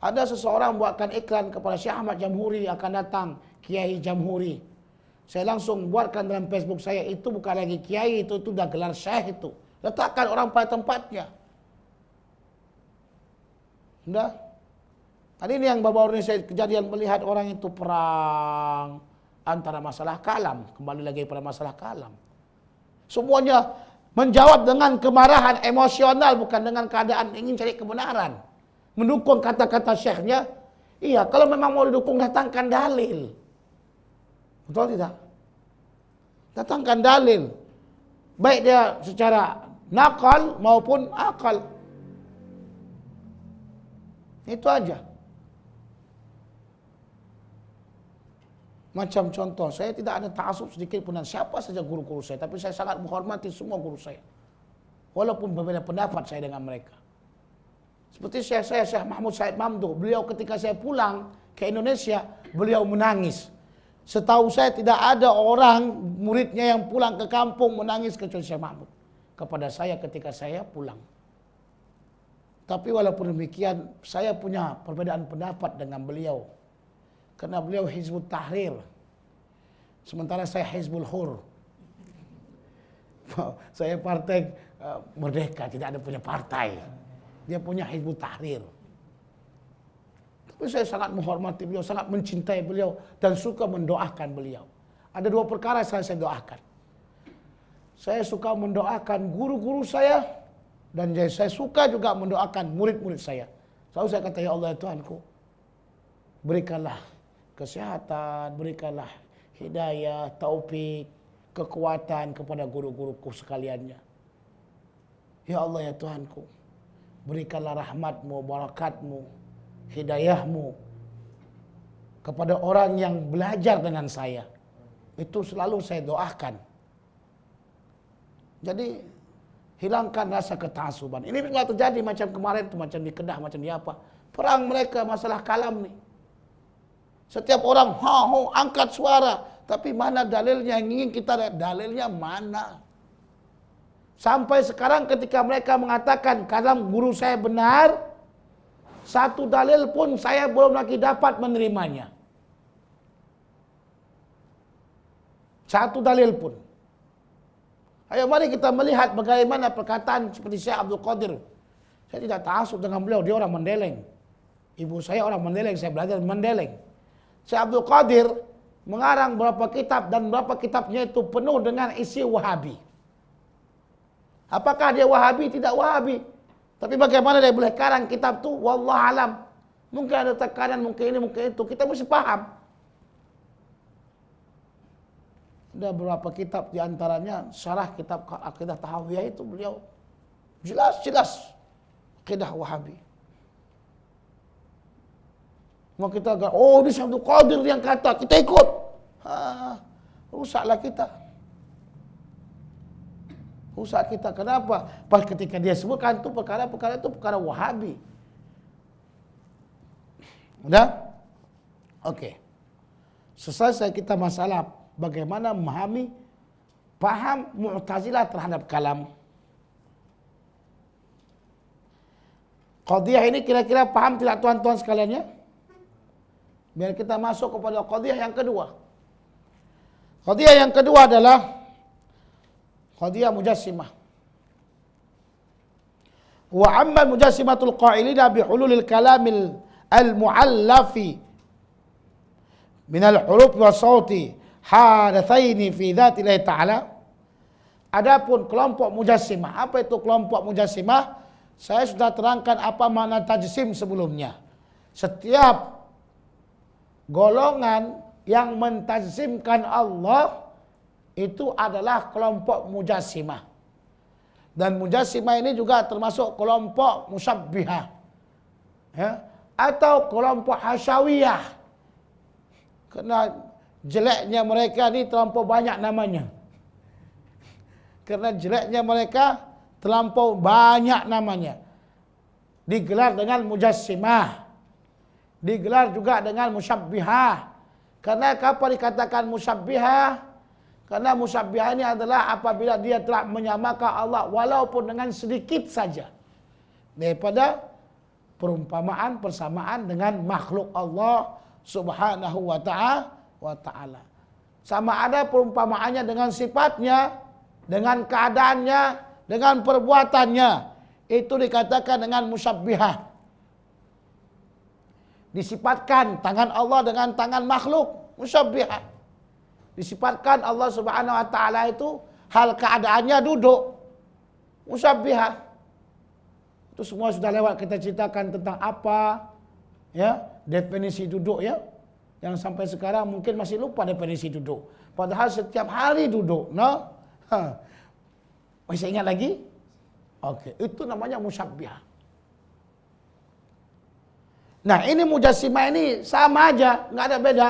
Ada seseorang buatkan iklan kepada Syekh Ahmad Jamhuri akan datang, Kiai Jamhuri. Saya langsung buatkan dalam Facebook saya, itu bukan lagi kiai, itu dah gelar syekh itu. Letakkan orang pada tempatnya. Sudah. Tadi ini yang baru-baru ini saya kejadian melihat orang itu perang antara masalah kalam, kembali lagi pada masalah kalam. Semuanya menjawab dengan kemarahan emosional, bukan dengan keadaan ingin cari kebenaran. Mendukung kata-kata syekhnya. Iya, kalau memang mau didukung datangkan dalil. Betul tidak? Datangkan dalil. Baik dia secara nakal maupun akal. Itu aja. Macam contoh, saya tidak ada ta'assub sedikit pun dan siapa saja guru-guru saya, tapi saya sangat menghormati semua guru saya. Walaupun berbeda pendapat saya dengan mereka. Seperti Syekh Mahmud Said Mamduh, beliau ketika saya pulang ke Indonesia, beliau menangis. Setahu saya tidak ada orang muridnya yang pulang ke kampung menangis kecuali Syekh Mahmud kepada saya ketika saya pulang. Tapi walaupun demikian, saya punya perbedaan pendapat dengan beliau. Karena beliau Hizbut Tahrir, sementara saya Hizbul Hur. Saya partai merdeka, tidak ada punya partai. Dia punya Hizbut Tahrir. Tapi saya sangat menghormati beliau, sangat mencintai beliau dan suka mendoakan beliau. Ada dua perkara yang saya doakan. Saya suka mendoakan guru-guru saya dan saya suka juga mendoakan murid-murid saya. Selalu saya kata, ya Allah ya Tuhanku, berikanlah kesehatan, berikanlah hidayah, taufik, kekuatan kepada guru-guruku sekaliannya. Ya Allah ya Tuhanku, berikanlah rahmatmu, barakatmu, hidayahmu kepada orang yang belajar dengan saya. Itu selalu saya doakan. Jadi hilangkan rasa ketasuban. Ini nggak terjadi macam kemarin tuh, macam di Kedah, macam di apa. Perang mereka masalah kalam nih. Setiap orang angkat suara, tapi mana dalilnya yang ingin kita lihat? Dalilnya mana? Sampai sekarang ketika mereka mengatakan kalam guru saya benar, satu dalil pun saya belum lagi dapat menerimanya. Satu dalil pun. Ayo mari kita melihat bagaimana perkataan seperti Syekh Abdul Qadir. Saya tidak ta'assub dengan beliau, dia orang Mendeleng. Ibu saya orang Mendeleng, saya belajar Mendeleng. Syekh Abdul Qadir mengarang beberapa kitab dan beberapa kitabnya itu penuh dengan isi Wahabi. Apakah dia Wahabi? Tidak Wahabi. Tapi bagaimana dia boleh karang kitab itu? Wallah alam. Mungkin ada tekanan, mungkin ini, mungkin itu. Kita mesti paham. Ada beberapa kitab diantaranya syarah kitab Aqidah Tahawiyah itu beliau jelas-jelas Aqidah Wahabi. Mau kita agak, oh ini Syekh Abdul Qadir yang kata, kita ikut. Rusaklah kita. Rusak kita. Kenapa? Pas ketika dia sebutkan itu perkara Wahabi. Udah? Oke. Selesai kita masalah bagaimana memahami paham Mu'tazilah terhadap kalam. Qadiyah ini kira-kira paham tidak tuan-tuan sekaliannya? Biar kita masuk kepada qadiyah yang kedua. Qadiyah yang kedua adalah qadiyah mujassimah. Wa amma mujassimatul qailina bi hululil kalamil al-mu'allafi min al-huruf wa sauti hadatsaini fi dzatillahi ta'ala. Adapun kelompok mujassimah, apa itu kelompok mujassimah? Saya sudah terangkan apa makna tajsim sebelumnya. Setiap golongan yang mentajsimkan Allah itu adalah kelompok mujassimah. Dan mujassimah ini juga termasuk kelompok musyabbihah. Ya, atau kelompok hasyawiyah. Karena jeleknya mereka ini terlampau banyak namanya. Karena jeleknya mereka terlampau banyak namanya. Digelar dengan mujassimah. Digelar juga dengan musyabbihah. Karena kapan dikatakan musyabbihah? Karena musyabbihah ini adalah apabila dia telah menyamakan Allah walaupun dengan sedikit saja daripada perumpamaan persamaan dengan makhluk Allah Subhanahu wa ta'ala. Sama ada perumpamaannya dengan sifatnya, dengan keadaannya, dengan perbuatannya. Itu dikatakan dengan musyabbihah. Disifatkan tangan Allah dengan tangan makhluk, musyabbihah. Disifatkan Allah Subhanahu wa ta'ala itu hal keadaannya duduk, musyabbihah. Itu semua sudah lewat kita ceritakan tentang apa ya definisi duduk ya. Yang sampai sekarang mungkin masih lupa definisi duduk. Padahal setiap hari duduk, no? Masih ingat lagi? Oke, itu namanya musyabbihah. Nah, ini mujassimah ini sama aja, nggak ada beda.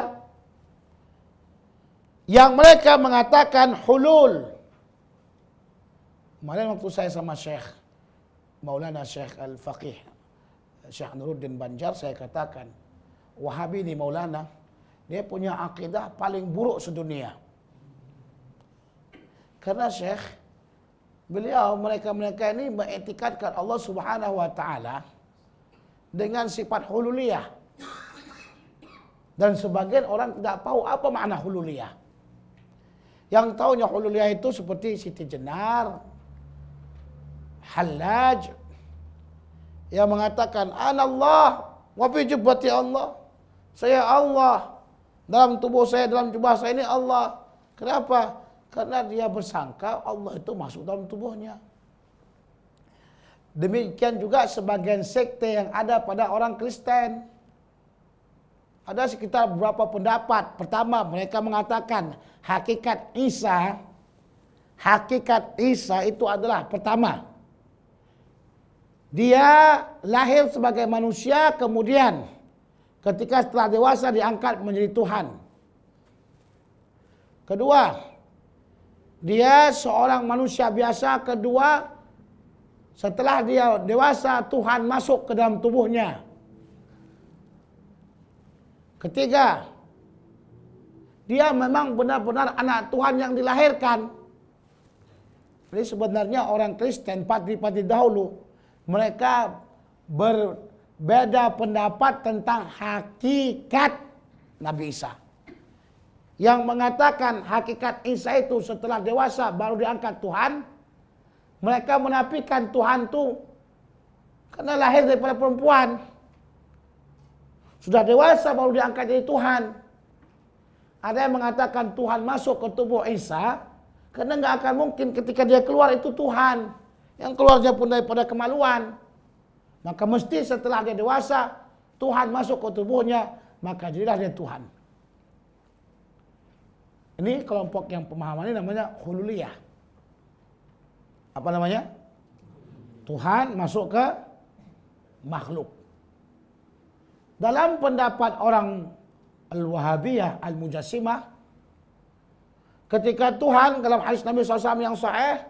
Yang mereka mengatakan hulul. Kemarin waktu saya sama Syekh Maulana Syekh Al-Faqih Syekh Nuruddin Banjar, saya katakan Wahabi ini Maulana, dia punya akidah paling buruk sedunia. Karena Syekh, beliau mereka ini mengiktikadkan Allah Subhanahu wa ta'ala dengan sifat hululiyah. Dan sebagian orang tidak tahu apa makna hululiyah. Yang tahunya hululiyah itu seperti Siti Jenar, Hallaj, yang mengatakan anallah wa fi jubbati Allah. Saya Allah, dalam tubuh saya, dalam jubah saya ini Allah. Kenapa? Karena dia bersangka Allah itu masuk dalam tubuhnya. Demikian juga sebagian sekte yang ada pada orang Kristen. Ada sekitar beberapa pendapat. Pertama, mereka mengatakan hakikat Isa itu adalah pertama, dia lahir sebagai manusia, kemudian ketika setelah dewasa diangkat menjadi Tuhan. Kedua, dia seorang manusia biasa. Kedua, setelah dia dewasa, Tuhan masuk ke dalam tubuhnya. Ketiga, dia memang benar-benar anak Tuhan yang dilahirkan. Jadi sebenarnya orang Kristen padri-padri dahulu, mereka berbeda pendapat tentang hakikat Nabi Isa. Yang mengatakan hakikat Isa itu setelah dewasa baru diangkat Tuhan. Mereka menafikan Tuhan itu karena lahir daripada perempuan. Sudah dewasa baru diangkat jadi Tuhan. Ada yang mengatakan Tuhan masuk ke tubuh Isa karena nggak akan mungkin ketika dia keluar itu Tuhan. Yang keluarnya pun daripada kemaluan. Maka mesti setelah dia dewasa Tuhan masuk ke tubuhnya, maka jadilah dia Tuhan. Ini kelompok yang pemahaman ini namanya hululiyah. Apa namanya? Tuhan masuk ke makhluk. Dalam pendapat orang Al-Wahabiyah, Al-Mujassimah, ketika Tuhan dalam hadis Nabi SAW yang sahih,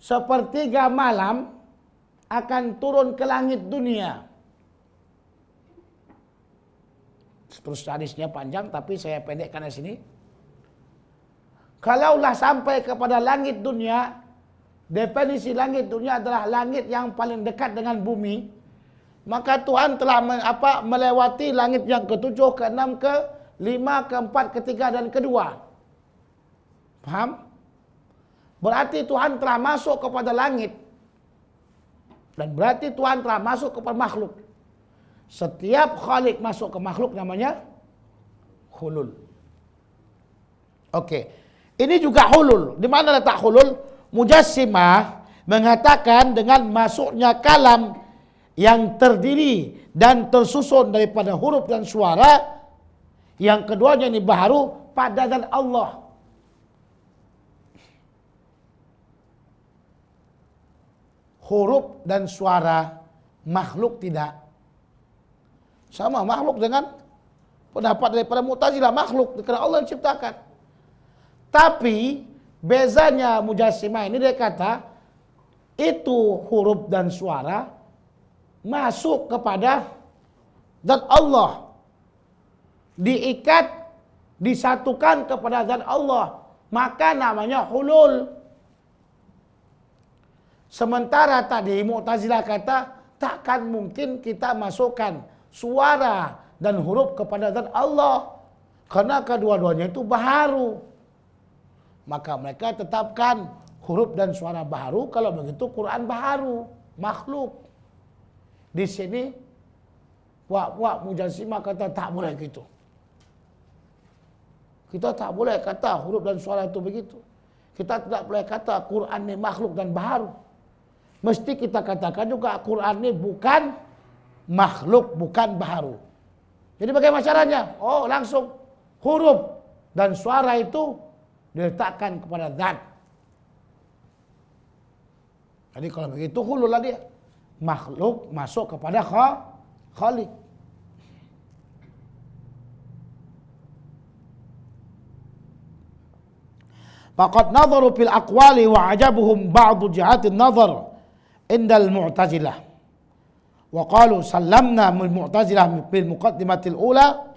sepertiga malam akan turun ke langit dunia. Terus hadisnya panjang, tapi saya pendekkan di sini. Kalaulah sampai kepada langit dunia, definisi langit dunia adalah langit yang paling dekat dengan bumi. Maka Tuhan telah melewati langit yang ke-7, ke-6, ke-5, ke-4, ke-3 dan ke-2. Paham? Berarti Tuhan telah masuk kepada langit. Dan berarti Tuhan telah masuk kepada makhluk. Setiap khalik masuk ke makhluk namanya hulul. Oke. Ini juga hulul. Di mana letak hulul? Mujassimah mengatakan dengan masuknya kalam yang terdiri dan tersusun daripada huruf dan suara, yang keduanya ini baharu pada zat Allah. Huruf dan suara makhluk tidak. Sama makhluk dengan pendapat daripada Mu'tazilah, makhluk karena Allah yang ciptakan. Tapi bezanya Mujassimah ini, dia kata itu huruf dan suara masuk kepada zat Allah, diikat, disatukan kepada zat Allah, maka namanya hulul. Sementara tadi Mu'tazilah kata takkan mungkin kita masukkan suara dan huruf kepada zat Allah. Karena kedua-duanya itu baharu. Maka mereka tetapkan huruf dan suara baharu. Kalau begitu Quran baharu, makhluk. Di sini wak Mujassimah kata tak boleh gitu. Kita tak boleh kata huruf dan suara itu begitu. Kita tidak boleh kata Quran ini makhluk dan baharu. Mesti kita katakan juga Quran ini bukan makhluk, bukan baharu. Jadi bagaimana caranya? Oh, langsung huruf dan suara itu diletakkan kepada zat. Jadi kalau begitu hulullah dia. Makhluk masuk kepada Khalik. Faqad nadharu fil aqwali wa ajabuhum ba'du jihatin nazar indal mu'tazilah. Wa qalu sallamna min mu'tazilah bil muqaddimatil ula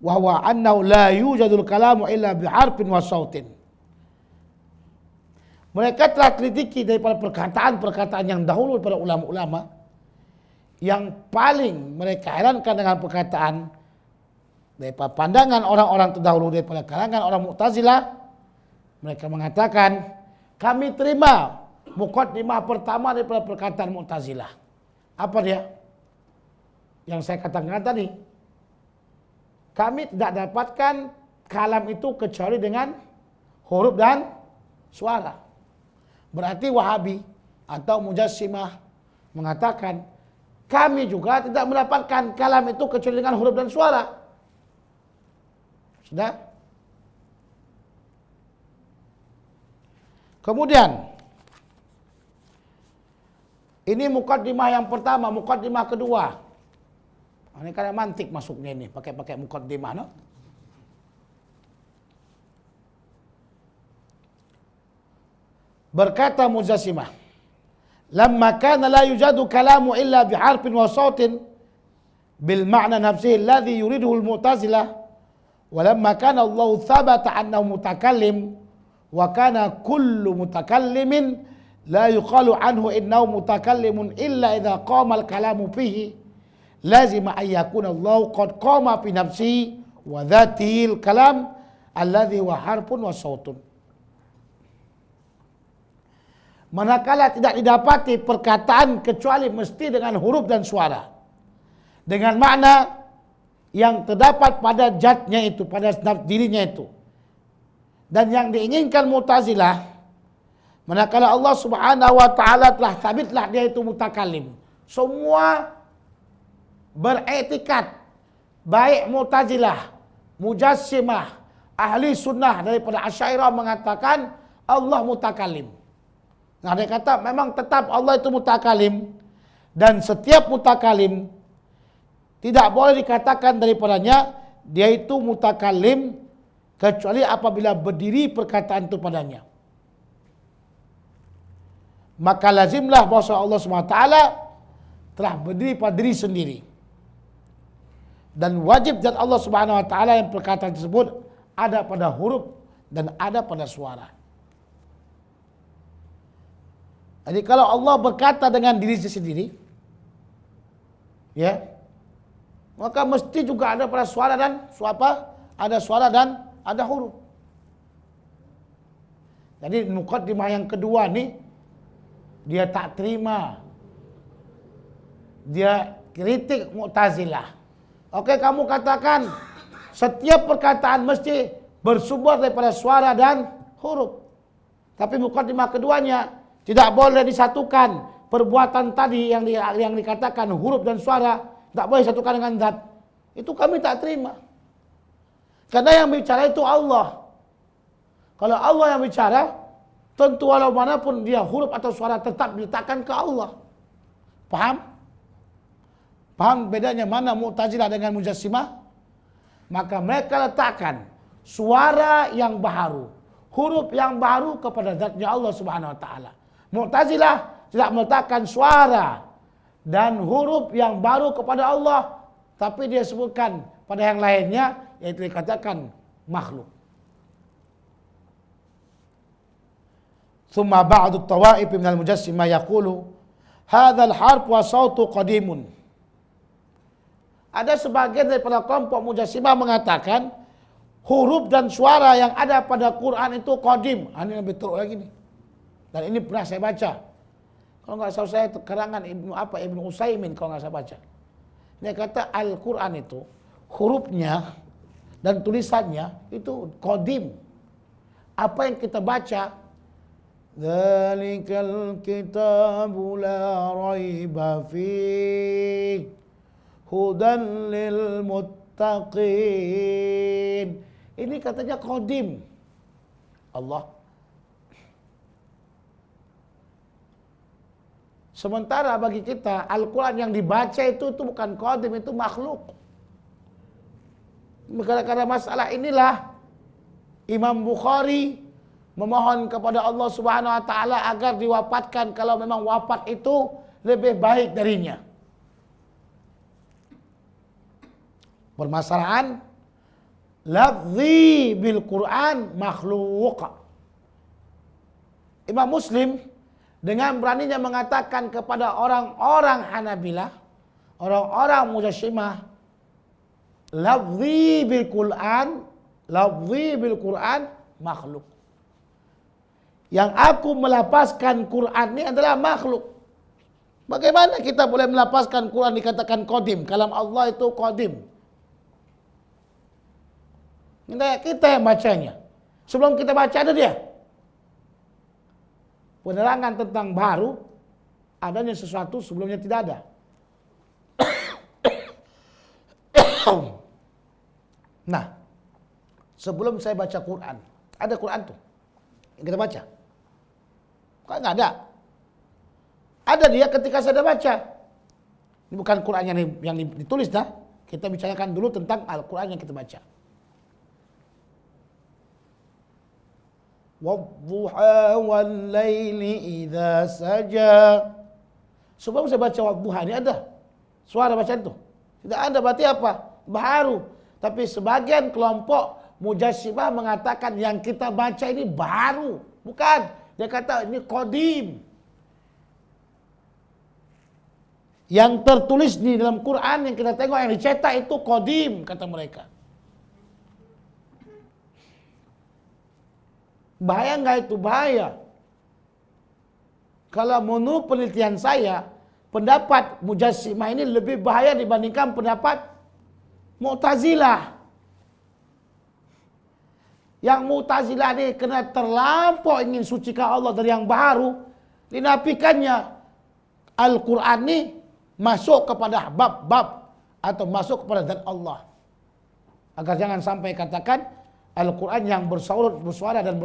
wa huwa annahu la yujadul kalamu illa biharfin wa sautin. Mereka telah teliti daripada perkataan-perkataan yang dahulu daripada ulama-ulama. Yang paling mereka herankan dengan perkataan daripada pandangan orang-orang terdahulu daripada kalangan orang Mu'tazilah. Mereka mengatakan, kami terima muqaddimah pertama daripada perkataan Mu'tazilah. Apa dia? Yang saya katakan tadi. Kami tidak dapatkan kalam itu kecuali dengan huruf dan suara. Berarti Wahabi atau Mujassimah mengatakan, kami juga tidak mendapatkan kalam itu kecuali dengan huruf dan suara. Sudah? Kemudian, ini muqaddimah yang pertama, muqaddimah kedua. Ini karena mantik masuknya ini, pakai muqaddimah, no? Berkata Mujassimah, lamma kana la yujadu kalamu illa biharfin wa sautin bil ma'na nafsihi alladhi yuriduhu al-mu'tazilah wa lamma kana Allah thabata annahu mutakallim wa kana kullu mutakallimin la yuqalu anhu innahu mutakallimun illa idha qama al-kalamu fihi lazima an yakuna Allah qad qama fi nafsihi wa dhatihi al-kalam alladhi wa harfun wa sautun. Manakala tidak didapati perkataan kecuali mesti dengan huruf dan suara. Dengan makna yang terdapat pada zatnya itu, pada dirinya itu. Dan yang diinginkan Mu'tazilah, manakala Allah Subhanahu wa taala telah sabitlah dia itu mutakallim. Semua beretikat, baik Mu'tazilah, Mujassimah, ahli sunnah daripada Asy'ariyah mengatakan Allah mutakallim. Nah, dia kata memang tetap Allah itu mutakalim, dan setiap mutakalim tidak boleh dikatakan daripadanya dia itu mutakalim kecuali apabila berdiri perkataan itu padanya. Maka lazimlah bahwa Allah SWT telah berdiri pada diri sendiri. Dan wajib zat Allah SWT yang perkataan tersebut ada pada huruf dan ada pada suara. Jadi kalau Allah berkata dengan diri sendiri, ya, maka mesti juga ada pada suara dan suara, ada suara dan ada huruf. Jadi muqaddimah yang kedua nih, dia tak terima, dia kritik Mu'tazilah. Oke, kamu katakan setiap perkataan mesti bersumber daripada suara dan huruf. Tapi muqaddimah keduanya tidak boleh disatukan perbuatan tadi yang dikatakan huruf dan suara, tak boleh disatukan dengan zat. Itu kami tak terima. Karena yang bicara itu Allah. Kalau Allah yang bicara, tentu walau manapun dia huruf atau suara tetap diletakkan ke Allah. Paham? Paham bedanya mana Mu'tazilah dengan Mujassimah? Maka mereka letakkan suara yang baharu, huruf yang baru kepada zatnya Allah Subhanahu wa taala. Mu'tazilah tidak meletakkan suara dan huruf yang baru kepada Allah, tapi dia sebutkan pada yang lainnya, yaitu dikatakan makhluk. Thumma ba'du at-tawa'if min al-mujassimah yaqulu hadzal harf wa sautu qadimun. Ada sebagian daripada kelompok Mujassimah mengatakan huruf dan suara yang ada pada Quran itu qadim. Ini lebih teruk lagi nih. Dan ini pernah saya baca. Kalau nggak salah saya karangan Ibnu Utsaimin kalau nggak saya baca. Dia kata Al-Quran itu hurufnya dan tulisannya itu qadim. Apa yang kita baca, dzalikal kitabu la raiba fihi hudan lil muttaqin. Ini katanya qadim. Allah. Sementara bagi kita Al-Quran yang dibaca itu bukan qadim, itu makhluk. Karena masalah inilah Imam Bukhari memohon kepada Allah Subhanahu wa taala agar diwafatkan kalau memang wafat itu lebih baik darinya. Permasalahan lafzi bil Quran makhluk. Imam Muslim dengan beraninya mengatakan kepada orang-orang Hanabilah, orang-orang Mujassimah, lafzi bil Quran makhluk. Yang aku melapaskan Quran ini adalah makhluk. Bagaimana kita boleh melapaskan Quran dikatakan qadim? Kalam Allah itu qadim. Kita yang bacanya. Sebelum kita baca ada dia. Penerangan tentang baru, adanya sesuatu sebelumnya tidak ada. Nah, sebelum saya baca Quran, ada Quran tuh yang kita baca. Kok nggak ada? Ada dia ketika saya baca. Ini bukan Quran yang ditulis dah. Kita bicarakan dulu tentang Al-Quran yang kita baca. Wadduha wal laili idza saja. Sebelum saya baca wadduha ini ada suara bacaan itu. Tidak ada, berarti apa? Baru. Tapi sebagian kelompok Mujassimah mengatakan yang kita baca ini baru. Bukan. Dia kata ini qadim. Yang tertulis di dalam Quran yang kita tengok yang dicetak itu qadim, kata mereka. Bahaya nggak itu? Bahaya. Kalau menurut penelitian saya, pendapat Mujassimah ini lebih bahaya dibandingkan pendapat Mu'tazilah. Yang Mu'tazilah ini kena terlampau ingin sucikan Allah dari yang baru, dinafikannya Al-Quran ini masuk kepada bab-bab atau masuk kepada zat Allah. Agar jangan sampai katakan Al-Quran yang bersuara dan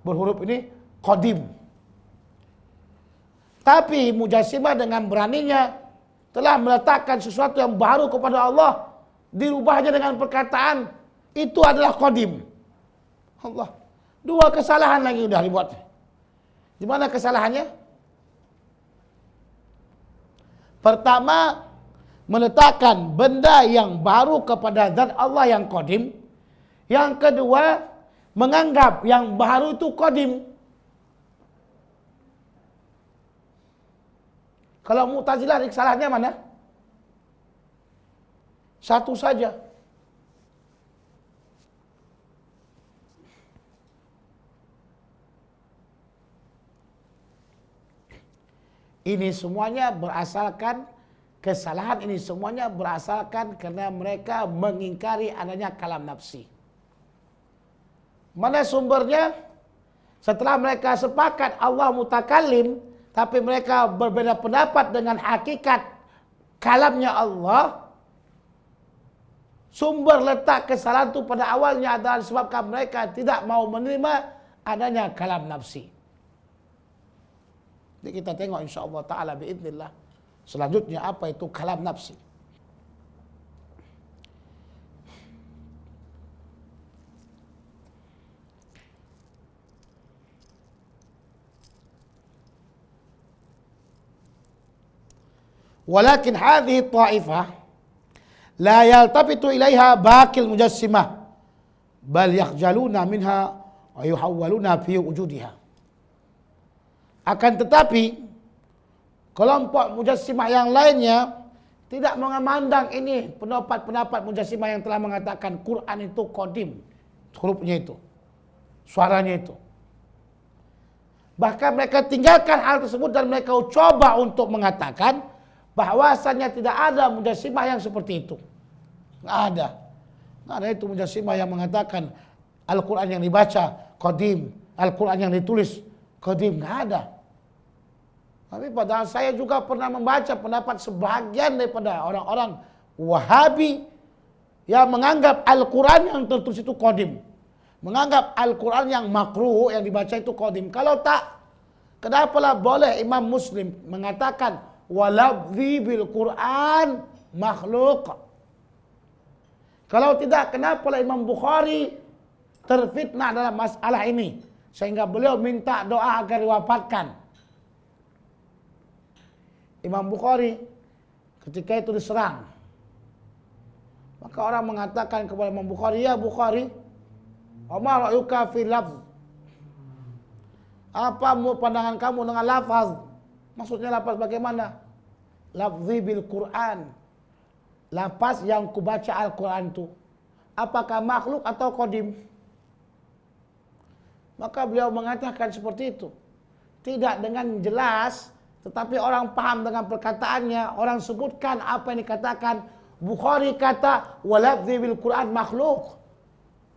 berhuruf ini qadim. Tapi Mujassimah dengan beraninya telah meletakkan sesuatu yang baru kepada Allah, dirubahnya dengan perkataan itu adalah qadim. Allah. Dua kesalahan lagi udah dibuat. Di mana kesalahannya? Pertama, meletakkan benda yang baru kepada zat Allah yang qadim. Yang kedua, menganggap yang baru itu qadim. Kalau Mu'tazilah kesalahannya mana? Satu saja. Ini semuanya berasalkan, kesalahan ini semuanya berasalkan karena mereka mengingkari adanya kalam nafsi. Mana sumbernya? Setelah mereka sepakat Allah mutakallim, tapi mereka berbeda pendapat dengan hakikat kalamnya Allah. Sumber letak kesalahan itu pada awalnya adalah disebabkan mereka tidak mau menerima adanya kalam nafsi. Jadi kita tengok insyaAllah ta'ala biidznillah selanjutnya apa itu kalam nafsi. Walakin hadhihi ta'ifah la yaltafitu ilaiha baqil mujassimah bal yakhjaluna minha wa yuhawwaluna fi wujudiha. Akan tetapi Kelompok Mujassimah yang lainnya tidak memandang ini pendapat-pendapat Mujassimah yang telah mengatakan Quran itu qadim, hurufnya itu, suaranya itu. Bahkan mereka tinggalkan hal tersebut dan mereka coba untuk mengatakan bahwasannya tidak ada Mujassimah yang seperti itu. Nggak ada. Nggak ada itu Mujassimah yang mengatakan Al-Quran yang dibaca qadim, Al-Quran yang ditulis qadim. Nggak ada. Tapi padahal saya juga pernah membaca pendapat sebagian daripada orang-orang Wahabi yang menganggap Al-Quran yang tertulis itu qadim. Menganggap Al-Quran yang makruh yang dibaca itu qadim. Kalau tak, kenapalah boleh Imam Muslim mengatakan walabzi bil Quran makhluk. Kalau tidak, kenapalah Imam Bukhari terfitnah dalam masalah ini sehingga beliau minta doa agar diwafatkan. Imam Bukhari ketika itu diserang. Maka orang mengatakan kepada Imam Bukhari, "Ya Bukhari, ma ra'yuka fi lafz?" Apa pandangan kamu dengan lafaz? Maksudnya lafaz bagaimana? Lafzi bil Quran. Lafaz yang kubaca Al-Quran itu. Apakah makhluk atau qadim? Maka beliau mengatakan seperti itu. Tidak dengan jelas, tetapi orang paham dengan perkataannya. Orang sebutkan apa yang dikatakan. Bukhari kata walafzi bil Quran makhluk.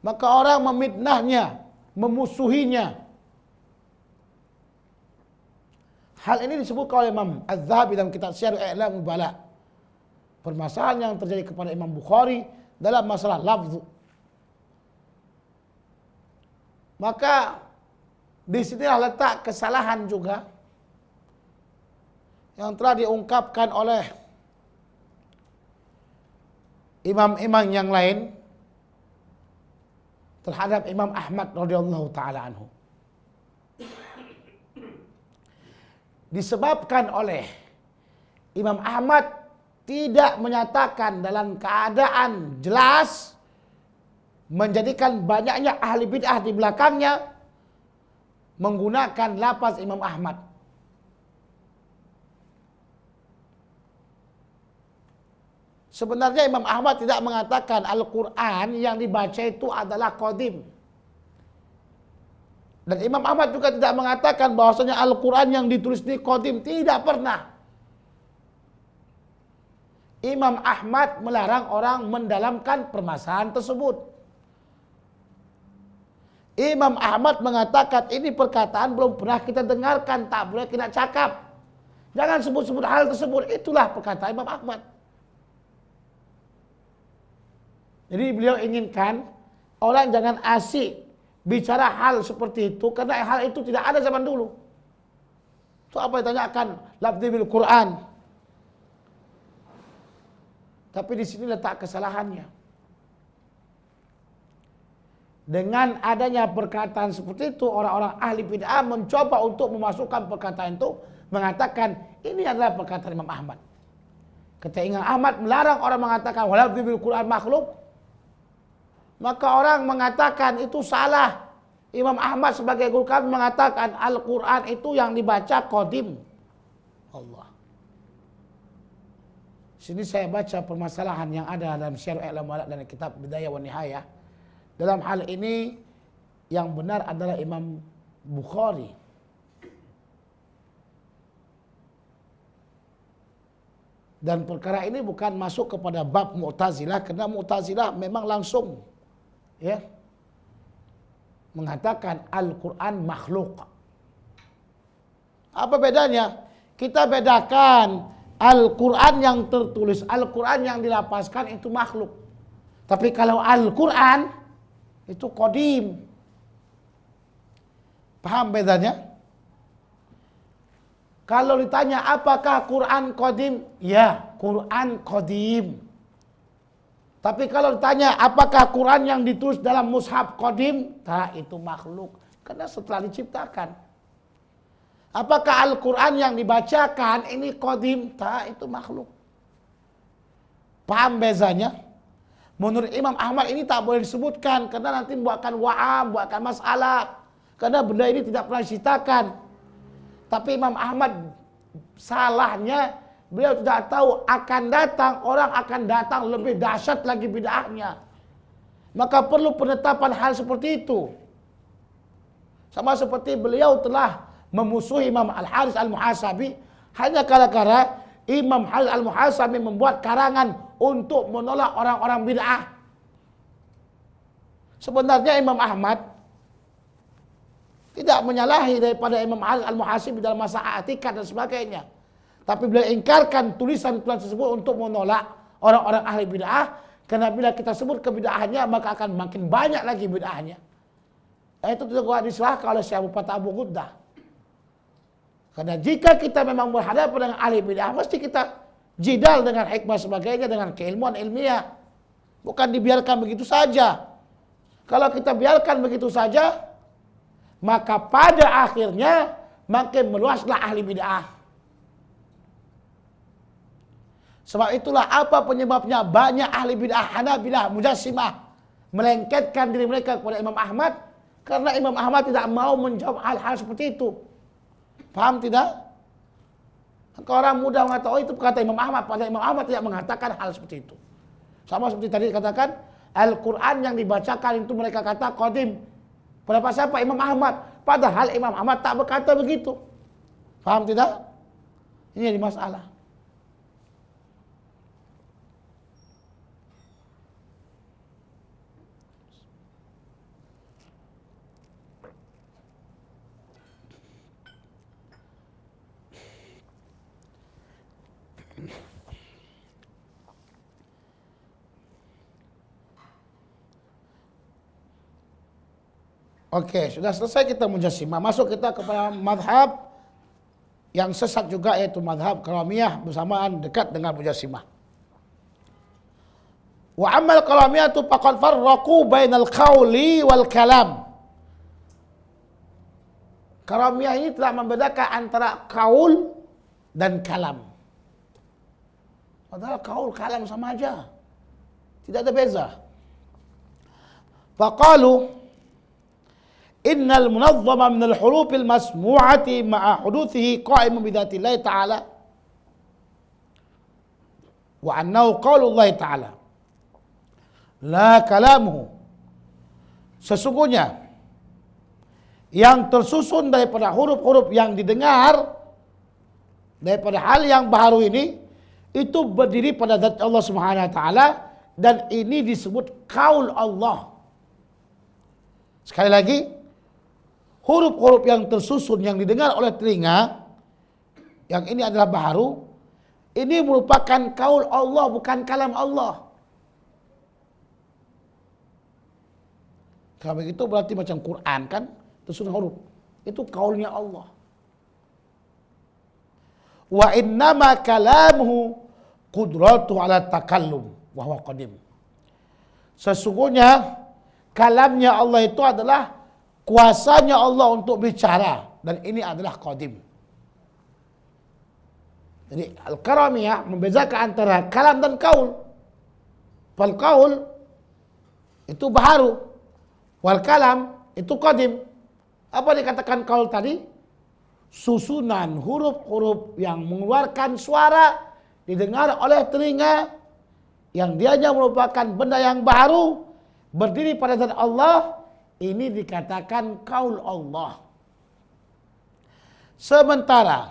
Maka orang memidnahnya, memusuhinya. Hal ini disebutkan oleh Imam Az-Zahabi dalam kitab Syiar I'lamul Bala. Permasalahan yang terjadi kepada Imam Bukhari dalam masalah lafzu. Maka di sinilah letak kesalahan juga yang telah diungkapkan oleh imam-imam yang lain terhadap Imam Ahmad radhiyallahu taala anhu. Disebabkan oleh Imam Ahmad tidak menyatakan dalam keadaan jelas, menjadikan banyaknya ahli bid'ah di belakangnya menggunakan lafaz Imam Ahmad. Sebenarnya Imam Ahmad tidak mengatakan Al-Quran yang dibaca itu adalah qadim. Dan Imam Ahmad juga tidak mengatakan bahwasanya Al-Quran yang ditulis ini qadim. Tidak pernah. Imam Ahmad melarang orang mendalamkan permasalahan tersebut. Imam Ahmad mengatakan ini perkataan belum pernah kita dengarkan, tak boleh kita cakap. Jangan sebut-sebut hal tersebut. Itulah perkataan Imam Ahmad. Jadi beliau inginkan orang jangan asik bicara hal seperti itu karena hal itu tidak ada zaman dulu. Itu apa ditanyakan lafzi bil Quran. Tapi di sini letak kesalahannya. Dengan adanya perkataan seperti itu, orang-orang ahli bid'ah mencoba untuk memasukkan perkataan itu, mengatakan ini adalah perkataan Imam Ahmad. Ketika Imam Ahmad melarang orang mengatakan walafzi bil Quran makhluk, maka orang mengatakan itu salah. Imam Ahmad sebagai guru kami mengatakan Al-Quran itu yang dibaca qadim. Allah. Sini saya baca permasalahan yang ada dalam Syiar I'lamul Bala dan kitab Bidayah wa Nihayah. Dalam hal ini yang benar adalah Imam Bukhari. Dan perkara ini bukan masuk kepada bab Mu'tazilah karena Mu'tazilah memang langsung mengatakan Al-Quran makhluk. Apa bedanya? Kita bedakan Al-Quran yang tertulis, Al-Quran yang dilapaskan itu makhluk. Tapi kalau Al-Quran itu qadim. Paham bedanya? Kalau ditanya apakah Quran qadim? Ya, Quran qadim. Tapi kalau ditanya apakah Quran yang ditulis dalam mushaf qadim? Tak, itu makhluk. Karena setelah diciptakan. Apakah Al-Quran yang dibacakan ini qadim? Tak, itu makhluk. Paham bezanya? Menurut Imam Ahmad ini tak boleh disebutkan. Karena nanti buatkan wa'am, buatkan masalah. Karena benda ini tidak pernah diceritakan. Tapi Imam Ahmad salahnya beliau tidak tahu akan datang, orang akan datang lebih dahsyat lagi bid'ahnya. Maka perlu penetapan hal seperti itu. Sama seperti beliau telah memusuhi Imam Al-Harits Al-Muhasabi hanya gara-gara Imam Harits Al-Muhasabi membuat karangan untuk menolak orang-orang bid'ah. Sebenarnya Imam Ahmad tidak menyalahi daripada Imam Harits Al-Muhasabi dalam masalah atikat dan sebagainya. Tapi beliau ingkarkan tulisan tersebut untuk menolak orang-orang ahli bid'ah. Karena bila kita sebut kebid'ahannya maka akan makin banyak lagi bid'ahnya. Itu juga diserahkan oleh Syekh Abu Ghuddah. Karena jika kita memang berhadapan dengan ahli bid'ah, mesti kita jidal dengan hikmah sebagainya, dengan keilmuan ilmiah. Bukan dibiarkan begitu saja. Kalau kita biarkan begitu saja, maka pada akhirnya makin meluaslah ahli bid'ah. Sebab itulah apa penyebabnya banyak ahli bid'ah Hanabilah, Mujassimah melengketkan diri mereka kepada Imam Ahmad karena Imam Ahmad tidak mau menjawab hal-hal seperti itu. Paham tidak? Kalau orang muda mengatakan itu perkata Imam Ahmad, padahal Imam Ahmad tidak mengatakan hal seperti itu. Sama seperti tadi dikatakan Al-Quran yang dibacakan itu mereka kata qadim. Pada siapa? Imam Ahmad. Padahal Imam Ahmad tak berkata begitu. Paham tidak? Ini jadi masalah. Oke, sudah selesai kita Mujassimah. Masuk kita kepada madhab yang sesat juga, yaitu madhab Karamiyah bersamaan dekat dengan Mujassimah. Wa amal Karamiyah tu faqad farraqu bainal qawli wal kalam. Karamiyah ini telah membedakan antara kaul dan kalam. Padahal kaul kalam sama aja. Tidak ada beza. Faqalu innal munazzama minal hurufil masmu'ati ma'a hudutsihi qa'imun bidzatillahi ta'ala wa annahu qaulullahi ta'ala la kalamuhu. Sesungguhnya yang tersusun daripada huruf-huruf yang didengar daripada hal yang baru ini itu berdiri pada zat Allah Subhanahu wa taala dan ini disebut qaul Allah. Sekali lagi, huruf-huruf yang tersusun yang didengar oleh telinga, yang ini adalah baharu, ini merupakan kaul Allah, bukan kalam Allah. Kalau begitu berarti macam Quran kan, tersusun huruf. Itu kaulnya Allah. Wa innama kalamuhu qudratu ala takallum wa huwa qadim. Sesungguhnya kalamnya Allah itu adalah kuasanya Allah untuk bicara dan ini adalah qadim. Jadi Al-Karamiyah membezakan antara kalam dan kaul. Fal kaul itu baharu, wal kalam itu qadim. Apa dikatakan kaul tadi? Susunan huruf-huruf yang mengeluarkan suara didengar oleh telinga yang dianya merupakan benda yang baru berdiri pada zat Allah. Ini dikatakan kaul Allah. Sementara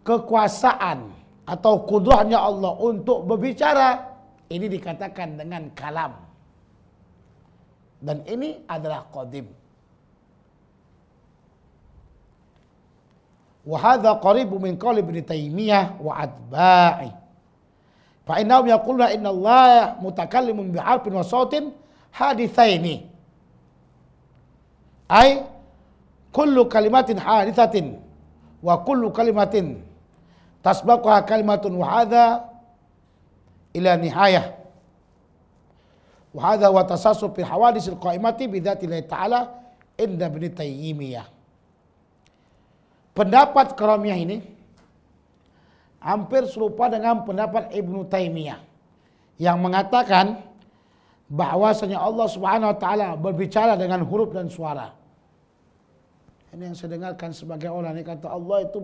kekuasaan atau kudrahnya Allah untuk berbicara ini dikatakan dengan kalam. Dan ini adalah qadim. Wa hadza qaribu min qauli Ibnu Taimiyah wa atba'i. Fa innahum yaquluna inna Allah mutakallimun bi harfin wa sautin hadithaini. Ay kullu kalimatin hadithatin wa kullu kalimatin tasbaquha kalimatun wa hadha ila nihayah. Wa hadha wa tasassub fi hawaditsil qaimati bi dzatillahi ta'ala inda Ibnu Taimiyah. Pendapat Karamiyah ini hampir serupa dengan pendapat Ibnu Taimiyah yang mengatakan bahwasanya Allah Subhanahu wa taala berbicara dengan huruf dan suara. Ini yang saya dengarkan sebagai orang ini kata Allah itu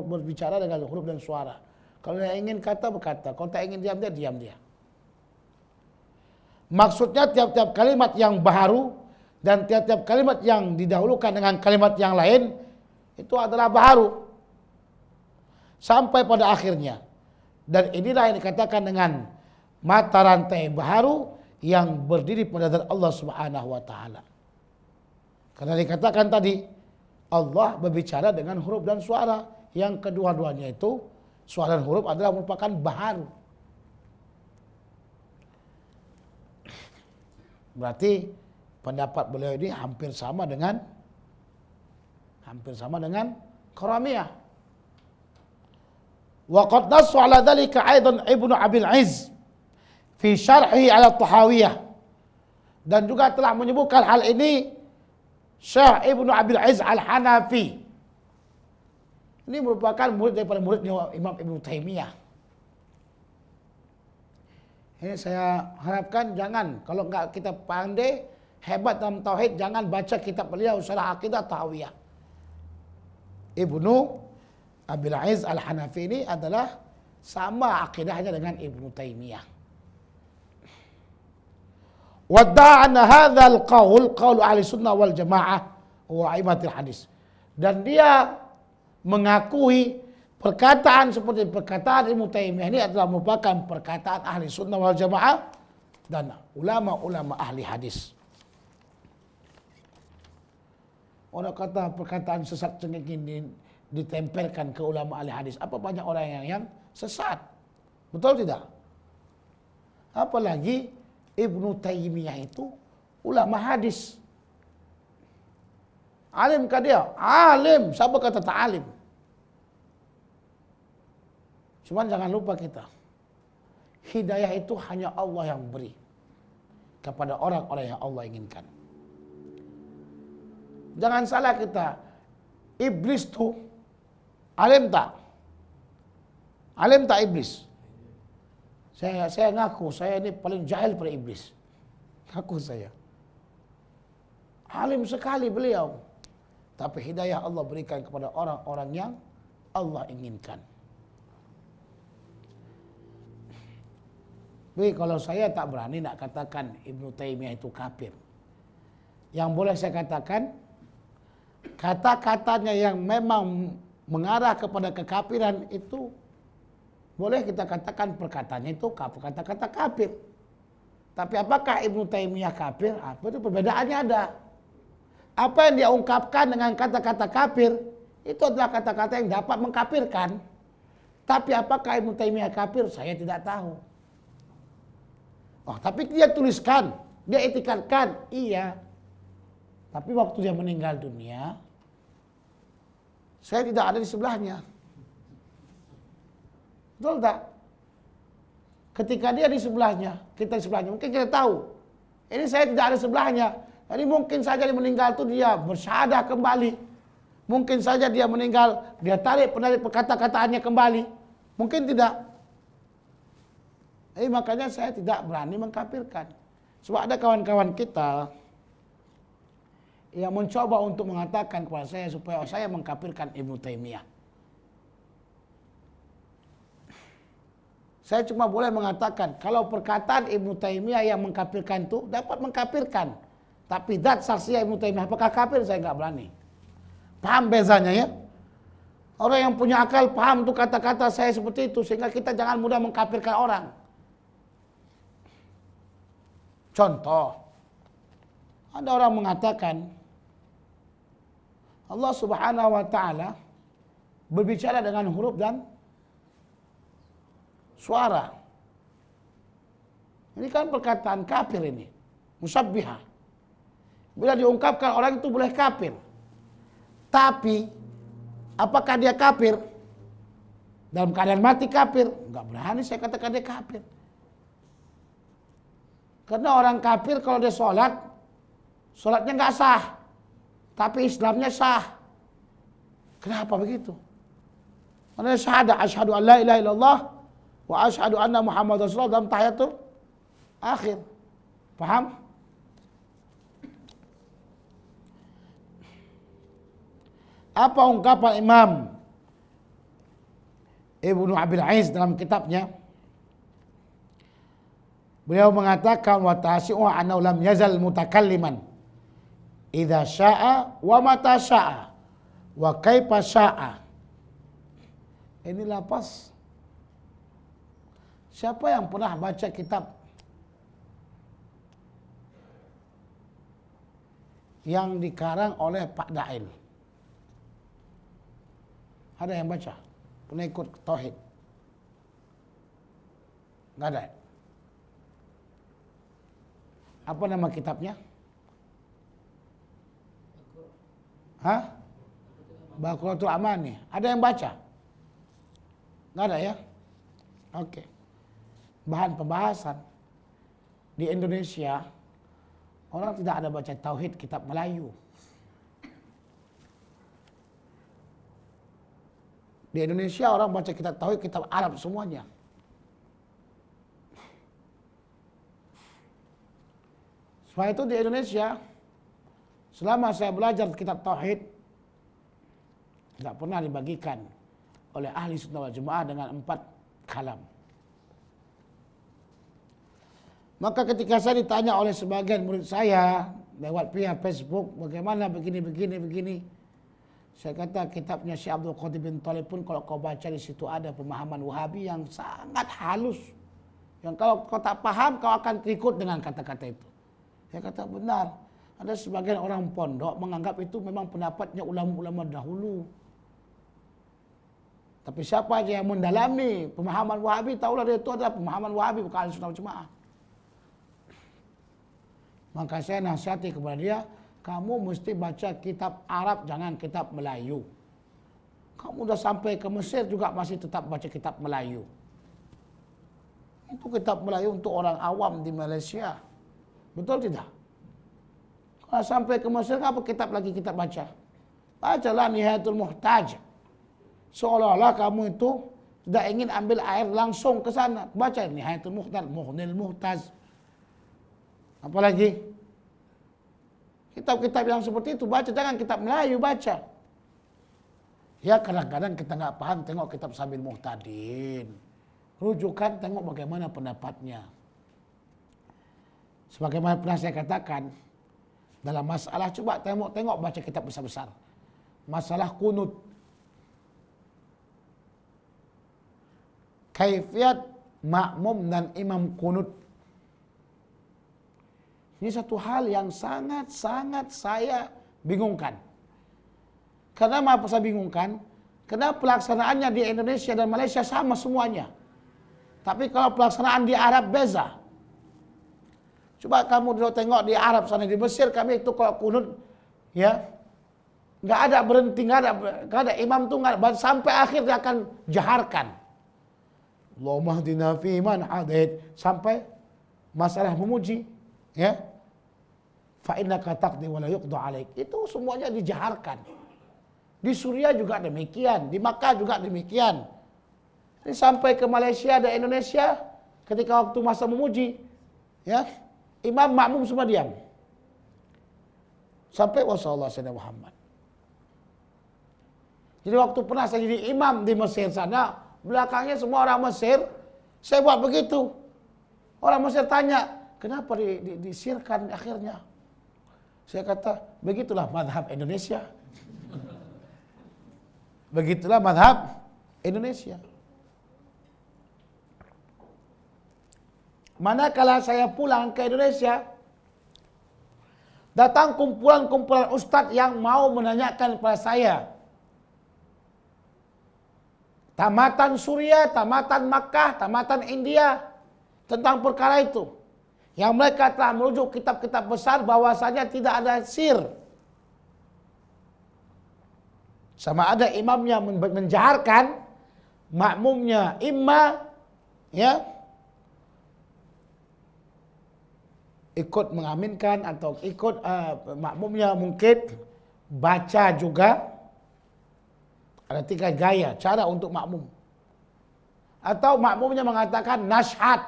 berbicara dengan huruf dan suara. Kalau dia ingin kata berkata, kalau tak ingin diam dia diam dia. Maksudnya tiap-tiap kalimat yang baharu dan tiap-tiap kalimat yang didahulukan dengan kalimat yang lain itu adalah baharu sampai pada akhirnya. Dan inilah yang dikatakan dengan mata rantai baharu yang berdiri pada zat Allah Subhanahu wa taala. Karena dikatakan tadi Allah berbicara dengan huruf dan suara, yang kedua-duanya itu suara dan huruf adalah merupakan baharu. Berarti pendapat beliau ini hampir sama dengan Qaramiyah. Wa qad nassu ala dhalika aidan Ibnu Abil Izz fi syarhi ala Tahawiyah. Dan juga telah menyebutkan hal ini Syekh Ibnu Abil Izz Al-Hanafi. Ini merupakan murid daripada muridnya Imam Ibnu Taimiyah. Ini saya harapkan jangan, kalau enggak kita pandai hebat dalam tauhid, jangan baca kitab beliau Syarah Aqidah Tahawiyah. Ibnu Abil Izz Al-Hanafi ini adalah sama akidahnya dengan Ibnu Taimiyah. Wadda'a anna hadzal qaul qaul ahli sunnah wal jamaah wa aimatul hadis. Dan dia mengakui perkataan seperti perkataan Ibnu Taimiyah ini adalah merupakan perkataan ahli sunnah wal jamaah dan ulama-ulama ahli hadis. Orang kata perkataan sesat cengeng ini ditempelkan ke ulama ahli hadis. Apa banyak orang yang sesat? Betul tidak? Apalagi Ibnu Taimiyah itu ulama hadis. Alim kah dia? Alim. Siapa kata tak alim? Cuman jangan lupa kita. Hidayah itu hanya Allah yang beri kepada orang-orang yang Allah inginkan. Jangan salah kita. Iblis tuh alim tak? Alim tak iblis? Saya ngaku, saya ini paling jahil pada iblis. Ngaku saya. Alim sekali beliau. Tapi hidayah Allah berikan kepada orang-orang yang Allah inginkan. Tapi kalau saya tak berani nak katakan Ibnu Taimiyah itu kafir. Yang boleh saya katakan, kata-katanya yang memang mengarah kepada kekafiran itu boleh kita katakan perkataannya itu kata-kata kafir. Tapi apakah Ibnu Taimiyah kafir? Apa itu perbedaannya ada. Apa yang dia ungkapkan dengan kata-kata kafir itu adalah kata-kata yang dapat mengkafirkan. Tapi apakah Ibnu Taimiyah kafir? Saya tidak tahu. Oh, tapi dia tuliskan, dia etikatkan, iya. Tapi waktu dia meninggal dunia, saya tidak ada di sebelahnya. Betul tak? Ketika dia di sebelahnya, kita di sebelahnya, mungkin kita tahu. Ini saya tidak ada sebelahnya. Jadi mungkin saja dia meninggal itu dia bersyahadah kembali. Mungkin saja dia meninggal, dia tarik kata-kataannya kembali. Mungkin tidak. Makanya saya tidak berani mengkafirkan. Sebab ada kawan-kawan kita yang mencoba untuk mengatakan kepada saya supaya saya mengkafirkan Ibnu Taimiyah. Saya cuma boleh mengatakan kalau perkataan Ibnu Taimiyah yang mengkafirkan itu dapat mengkafirkan. Tapi zat saksi Ibnu Taimiyah apakah kafir, saya nggak berani. Paham bezanya ya? Orang yang punya akal paham tuh kata-kata saya seperti itu, sehingga kita jangan mudah mengkafirkan orang. Contoh, ada orang mengatakan Allah Subhanahu wa taala berbicara dengan huruf dan suara. Ini kan perkataan kafir ini. Musabbihah. Bila diungkapkan orang itu boleh kafir. Tapi apakah dia kafir? Dalam keadaan mati kafir? Enggak berani saya katakan dia kafir. Karena orang kafir kalau dia sholat, sholatnya enggak sah. Tapi Islamnya sah. Kenapa begitu? Karena syahadah asyhadu an la ilaha illallah wa asyhadu anna Muhammad Rasulullah dalam tahiyatul akhir. Paham? Apa ungkapan Imam Ibnu Abil Aiz dalam kitabnya? Beliau mengatakan wa tasi'u annahu lam yazal mutakalliman idza syaa wa mata syaa wa kaifa syaa. Ini lapas. Siapa yang pernah baca kitab yang dikarang oleh Pak Dail? Ada yang baca? Pengikut tauhid? Enggak ada. Apa nama kitabnya? Hah? Baqaratul Amani. Ada yang baca? Enggak ada ya? Oke. Bahan pembahasan di Indonesia, orang tidak ada baca tauhid kitab Melayu. Di Indonesia orang baca kitab tauhid kitab Arab semuanya. Sebab itu di Indonesia, selama saya belajar kitab tauhid, tidak pernah dibagikan oleh ahli sunnah wal jamaah dengan 4 kalam. Maka ketika saya ditanya oleh sebagian murid saya lewat via Facebook, bagaimana begini, saya kata kitabnya Syekh Abdul Qadir bin Thalib pun kalau kau baca di situ ada pemahaman Wahabi yang sangat halus. Yang kalau kau tak paham kau akan terikut dengan kata-kata itu. Saya kata benar. Ada sebagian orang pondok menganggap itu memang pendapatnya ulama-ulama dahulu. Tapi siapa aja yang mendalami pemahaman Wahabi, tahulah dia itu adalah pemahaman Wahabi bukan Ahlussunnah wal Jamaah. Maka saya nasihati kepada dia, kamu mesti baca kitab Arab, jangan kitab Melayu. Kamu udah sampai ke Mesir juga masih tetap baca kitab Melayu. Itu kitab Melayu untuk orang awam di Malaysia. Betul tidak? Kalau sampai ke Mesir, apa kitab lagi kita baca? Bacalah Nihayatul Muhtaj. Seolah-olah kamu itu tidak ingin ambil air langsung ke sana. Baca Nihayatul Muhtaj, Mughnil Muhtaj. Apalagi kitab-kitab yang seperti itu baca, jangan kitab Melayu baca. Ya kadang-kadang kita nggak paham, tengok kitab Sabil Muhtadin, rujukan, tengok bagaimana pendapatnya. Sebagaimana pernah saya katakan dalam masalah, coba tengok baca kitab besar-besar, masalah kunut, kaifiat makmum dan imam kunut. Ini satu hal yang sangat-sangat saya bingungkan. Kenapa saya bingungkan? Karena pelaksanaannya di Indonesia dan Malaysia sama semuanya. Tapi kalau pelaksanaan di Arab beza. Coba kamu dulu tengok di Arab sana, di Mesir kami itu kalau kunut, ya, nggak ada berhenti, nggak ada imam tuh nggak ada, sampai akhir dia akan jaharkan. Allahumma hdina fi man hadait, sampai masalah memuji. Ya, fa innaka taqdi wa la yuqda alaik. Itu semuanya dijaharkan. Di Suriah juga demikian, di Makkah juga demikian. Ini sampai ke Malaysia dan Indonesia, ketika waktu masa memuji, ya, imam makmum semua diam. Sampai wasallallahu alaihi Muhammad. Jadi waktu pernah saya jadi imam di Mesir sana, belakangnya semua orang Mesir, saya buat begitu. Orang Mesir tanya, kenapa disirkan akhirnya? Saya kata, begitulah mazhab Indonesia. Begitulah mazhab Indonesia. Manakala saya pulang ke Indonesia, datang kumpulan-kumpulan ustadz yang mau menanyakan kepada saya. Tamatan Suriah, tamatan Makkah, tamatan India, tentang perkara itu. Yang mereka telah merujuk kitab-kitab besar bahwasanya tidak ada sir. Sama ada imamnya menjaharkan, makmumnya imma, ya, ikut mengaminkan atau ikut makmumnya mungkin baca juga. Ada 3 gaya cara untuk makmum. Atau makmumnya mengatakan nashad.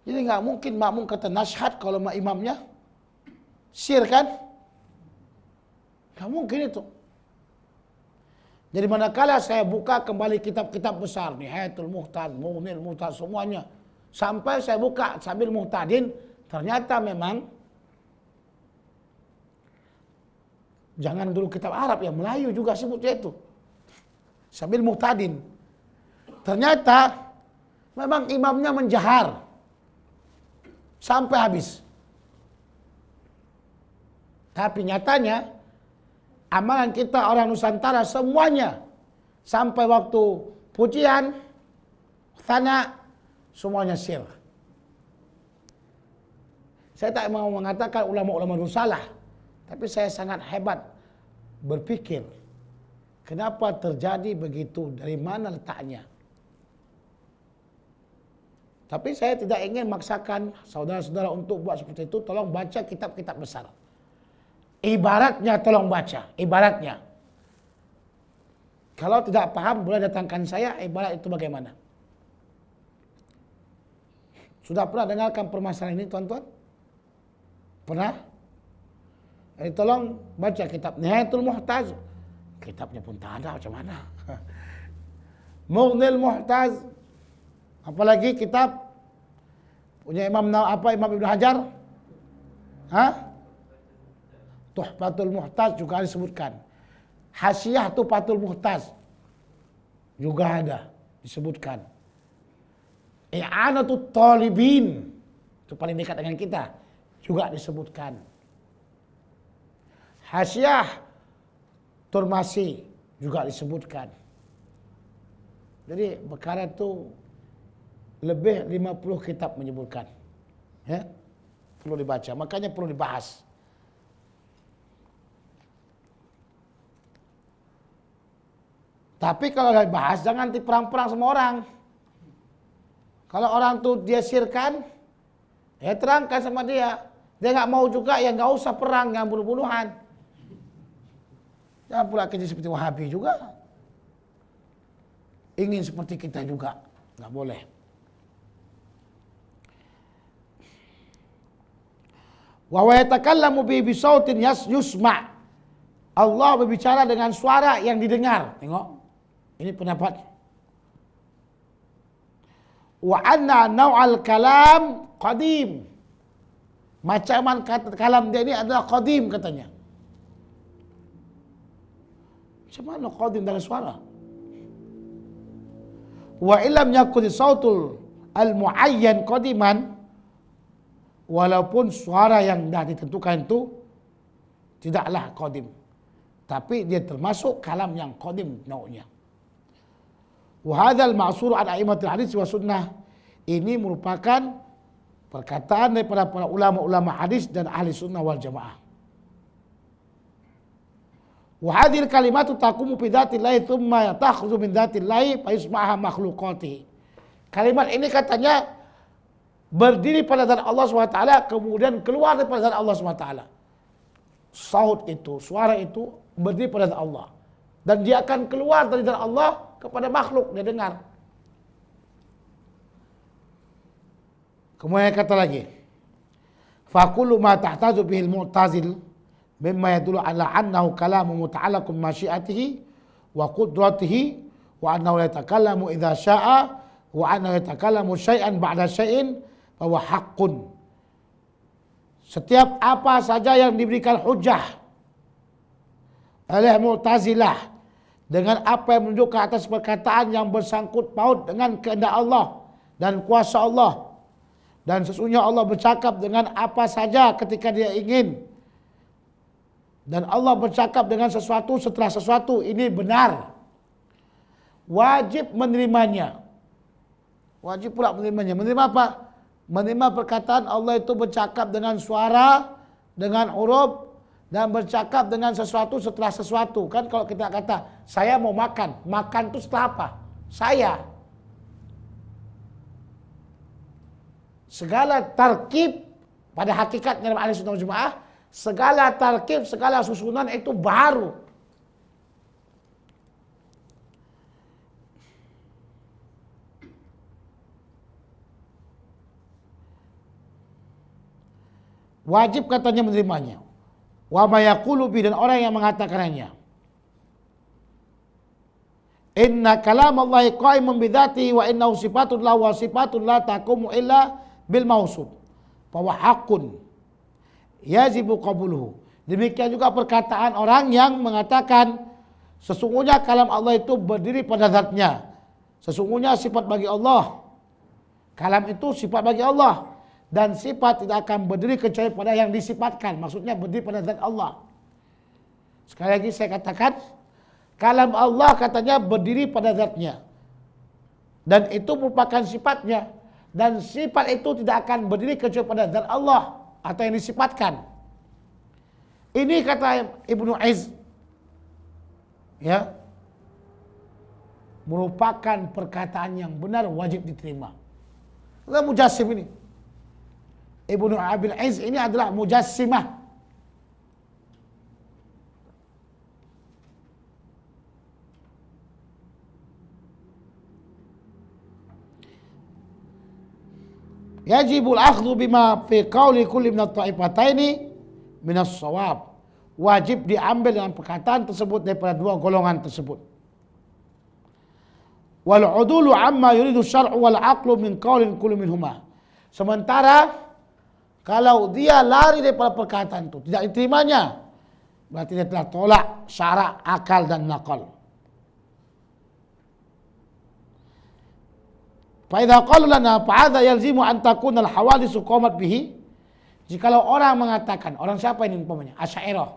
Jadi nggak mungkin makmum kata nashad kalau imamnya sir kan? Gak mungkin itu. Jadi manakala saya buka kembali kitab-kitab besar, Nihayatul Muhtad, Mughnil Muhtad, semuanya. Sampai saya buka sambil muhtadin, ternyata memang jangan dulu kitab Arab, ya Melayu juga sebutnya itu. Sambil muhtadin. Ternyata memang imamnya menjahar sampai habis. Tapi nyatanya amalan kita orang Nusantara semuanya sampai waktu pujian, thana, semuanya sir. Saya tak mau mengatakan ulama-ulama itu salah, tapi saya sangat hebat berpikir kenapa terjadi begitu, dari mana letaknya. Tapi saya tidak ingin memaksakan saudara-saudara untuk buat seperti itu. Tolong baca kitab-kitab besar. Ibaratnya tolong baca, ibaratnya. Kalau tidak paham boleh datangkan saya, ibarat itu bagaimana. Sudah pernah dengarkan permasalahan ini tuan-tuan? Pernah? Jadi tolong baca kitab Nihayatul Muhtaz. Kitabnya pun tak ada, macam mana? Mughnil Muhtaz. Apalagi kitab punya Imam Ibnu Hajar? Tuhfatul Muhtaz juga disebutkan. Hasyiah Tuhfatul Muhtaz juga ada disebutkan. I'anatut Talibin, itu paling dekat dengan kita, juga disebutkan. Hasyiah Turmasi juga disebutkan. Jadi perkara itu lebih 50 kitab menyebutkan. Ya? Perlu dibaca, makanya perlu dibahas. Tapi kalau dibahas jangan perang-perang sama orang. Kalau orang tuh dia sirkan, ya terangkan sama dia. Dia nggak mau juga, ya nggak usah perang, nggak bunuh-bunuhan. Jangan pula kerja seperti Wahabi juga. Ingin seperti kita juga, nggak boleh. Wa yatakallamu bi sautin yusma'. Allah berbicara dengan suara yang didengar. Tengok. Ini pendapat. Wa anna naw'al kalam qadim. Macam kata kalam dia ini adalah qadim katanya. Macam mana qadim dalam suara? Wa illam yakun sautul al-muayyan qadiman, walaupun suara yang dah ditentukan itu tidaklah qadim, tapi dia termasuk kalam yang qadim nau'nya. Wa hadzal ma'sur an a'immatil hadis wa sunnah, ini merupakan perkataan daripada para ulama-ulama hadis dan ahli sunnah wal jamaah. Wa hadhil kalimatu taqumu bi dzatillahi tsumma takhruju min dzatillahi fa yusma'ha makhluqatihi. Kalimat ini katanya berdiri pada zat Allah SWT, kemudian keluar daripada zat Allah SWT. Saut itu, suara itu berdiri pada zat Allah, dan dia akan keluar dari zat Allah kepada makhluk, dia dengar. Kemudian kata lagi, faqulu ma tahtaju bihil mu'tazil mimma yadullu ala annahu kalamu muta'allaqun masyiatihi wa qudratihi wa annahu la yatakallamu idza syaa wa annahu yatakallamu syai'an ba'da syai'in bahwa haqqun. Setiap apa saja yang diberikan hujah oleh Mu'tazilah dengan apa yang menunjukkan atas perkataan yang bersangkut paut dengan kehendak Allah dan kuasa Allah, dan sesungguhnya Allah bercakap dengan apa saja ketika dia ingin, dan Allah bercakap dengan sesuatu setelah sesuatu, ini benar, wajib menerimanya. Wajib pula menerimanya. Menerima apa? Menerima perkataan Allah itu bercakap dengan suara, dengan huruf, dan bercakap dengan sesuatu setelah sesuatu. Kan kalau kita kata, saya mau makan. Makan itu setelah apa? Saya. Segala tarkib pada hakikatnya dalam ahli sunnah wal jamaah, segala tarkib, segala susunan itu baru. Wajib katanya menerimanya. Wa ma yaqulu bi, dan orang yang mengatakannya. Inna kalamallahi qaimun bidzatihi wa innahu sifatun lahu wa sifatun la taqumu illa bil mausuf. Fa huwa haqqun yajibu qabuluhu. Demikian juga perkataan orang yang mengatakan sesungguhnya kalam Allah itu berdiri pada zatnya. Sesungguhnya sifat bagi Allah. Kalam itu sifat bagi Allah. Dan sifat tidak akan berdiri kecuali pada yang disifatkan. Maksudnya berdiri pada zat Allah. Sekali lagi saya katakan, kalam Allah katanya berdiri pada zatnya. Dan itu merupakan sifatnya. Dan sifat itu tidak akan berdiri kecuali pada zat Allah. Atau yang disifatkan. Ini kata Ibnu Izz. Ya. Merupakan perkataan yang benar, wajib diterima. Itu Mujassim ini. Ibnu Abil Izz ini adalah mujassimah. Yajibul akhdhu bima fi qawli kulli min at-ta'ifataini min as-shawab. Wajib diambil dengan perkataan tersebut daripada dua golongan tersebut. Wal udulu amma yuridu syar'u wal aqlu min qawlin kulli minhuma. Sementara kalau dia lari daripada perkataan itu, tidak diterimanya, berarti dia telah tolak syara, akal dan nakal. Fa idza qalu lana fa hadza yalzimu an takuna al hawaditsu qamat bihi. Jikalau orang mengatakan, orang siapa ini umpamanya? Asy'ariyah.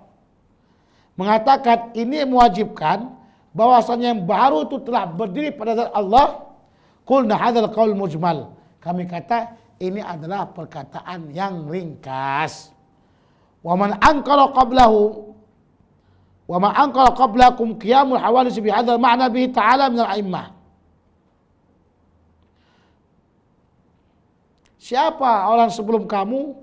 Mengatakan ini mewajibkan bahwasanya yang baru itu telah berdiri pada zat Allah, qulna hadzal qaul mujmal. Kami kata ini adalah perkataan yang ringkas. Wa man anqala qablahu wa ma anqala qablakum qiyamul hawadits bi hadzal ma'na bihi ta'ala min al-a'immah. Siapa orang sebelum kamu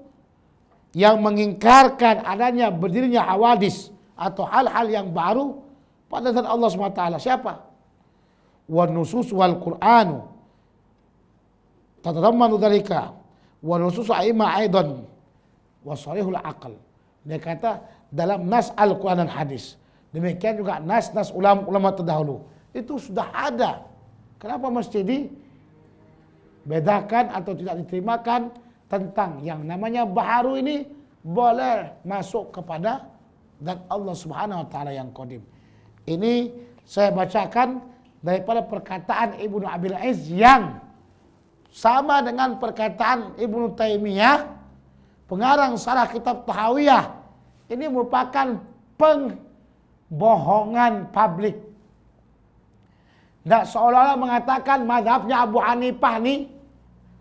yang mengingkarkan adanya berdirinya hawadis atau hal-hal yang baru pada zat Allah SWT? Siapa? Wa nusus wal Qur'anu tatadammanu dzalika wa nusus a'immah aidan wa sharihul aql. Dia kata dalam nas Al-Qur'an dan hadis. Demikian juga nas-nas ulama terdahulu. Itu sudah ada. Kenapa mesti dibedakan atau tidak diterimakan tentang yang namanya baharu ini boleh masuk kepada zat Allah Subhanahu wa taala yang qadim. Ini saya bacakan daripada perkataan Ibnu Abil Izz yang sama dengan perkataan Ibnu Taimiyah, pengarang sarah kitab Tahawiyah. Ini merupakan pembohongan publik. Dan seolah-olah mengatakan mazhabnya Abu Hanifah ini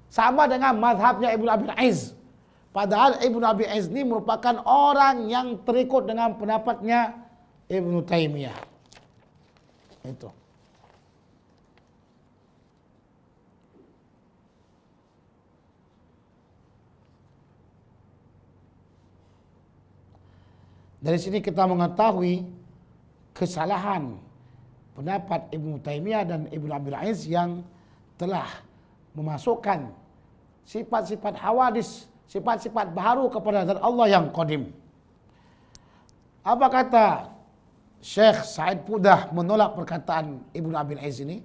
sama dengan mazhabnya Ibnu Abil Izz. Padahal Ibnu Abil Izz ini merupakan orang yang terikut dengan pendapatnya Ibnu Taimiyah. Itu. Dari sini kita mengetahui kesalahan pendapat Ibnu Taimiyah dan Ibnu Abil Izz yang telah memasukkan sifat-sifat hawadis, sifat-sifat baru kepada zat Allah yang qadim. Apa kata Syekh Said Pudah menolak perkataan Ibnu Abil Izz ini?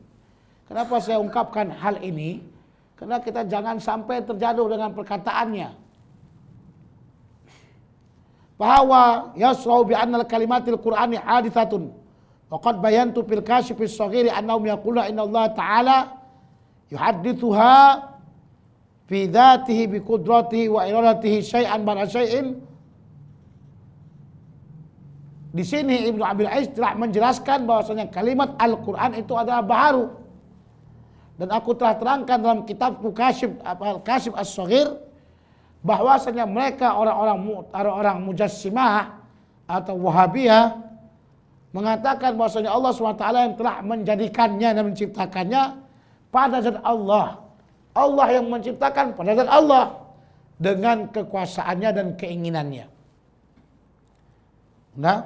Kenapa saya ungkapkan hal ini? Karena kita jangan sampai terjatuh dengan perkataannya. Bahwa yasrau bi anna kalimatil Qur'ani haditsatun. Wa qad bayantu fil kasyifis shaghir annahum yaquluna inna Allah ta'ala yuhaddithuha fi dzatihi bi qudratihi wa iradatihi syai'an ba'da syai'in. Di sini Ibnu Abil Izz telah menjelaskan bahwasanya kalimat Al-Qur'an itu adalah baharu. Dan aku telah terangkan dalam kitabku Kasyif As-Shaghir bahwasanya mereka orang-orang Mujassimah atau Wahabiyah mengatakan bahwasanya Allah SWT yang telah menjadikannya dan menciptakannya pada zat Allah. Allah yang menciptakan pada zat Allah dengan kekuasaannya dan keinginannya. Nah,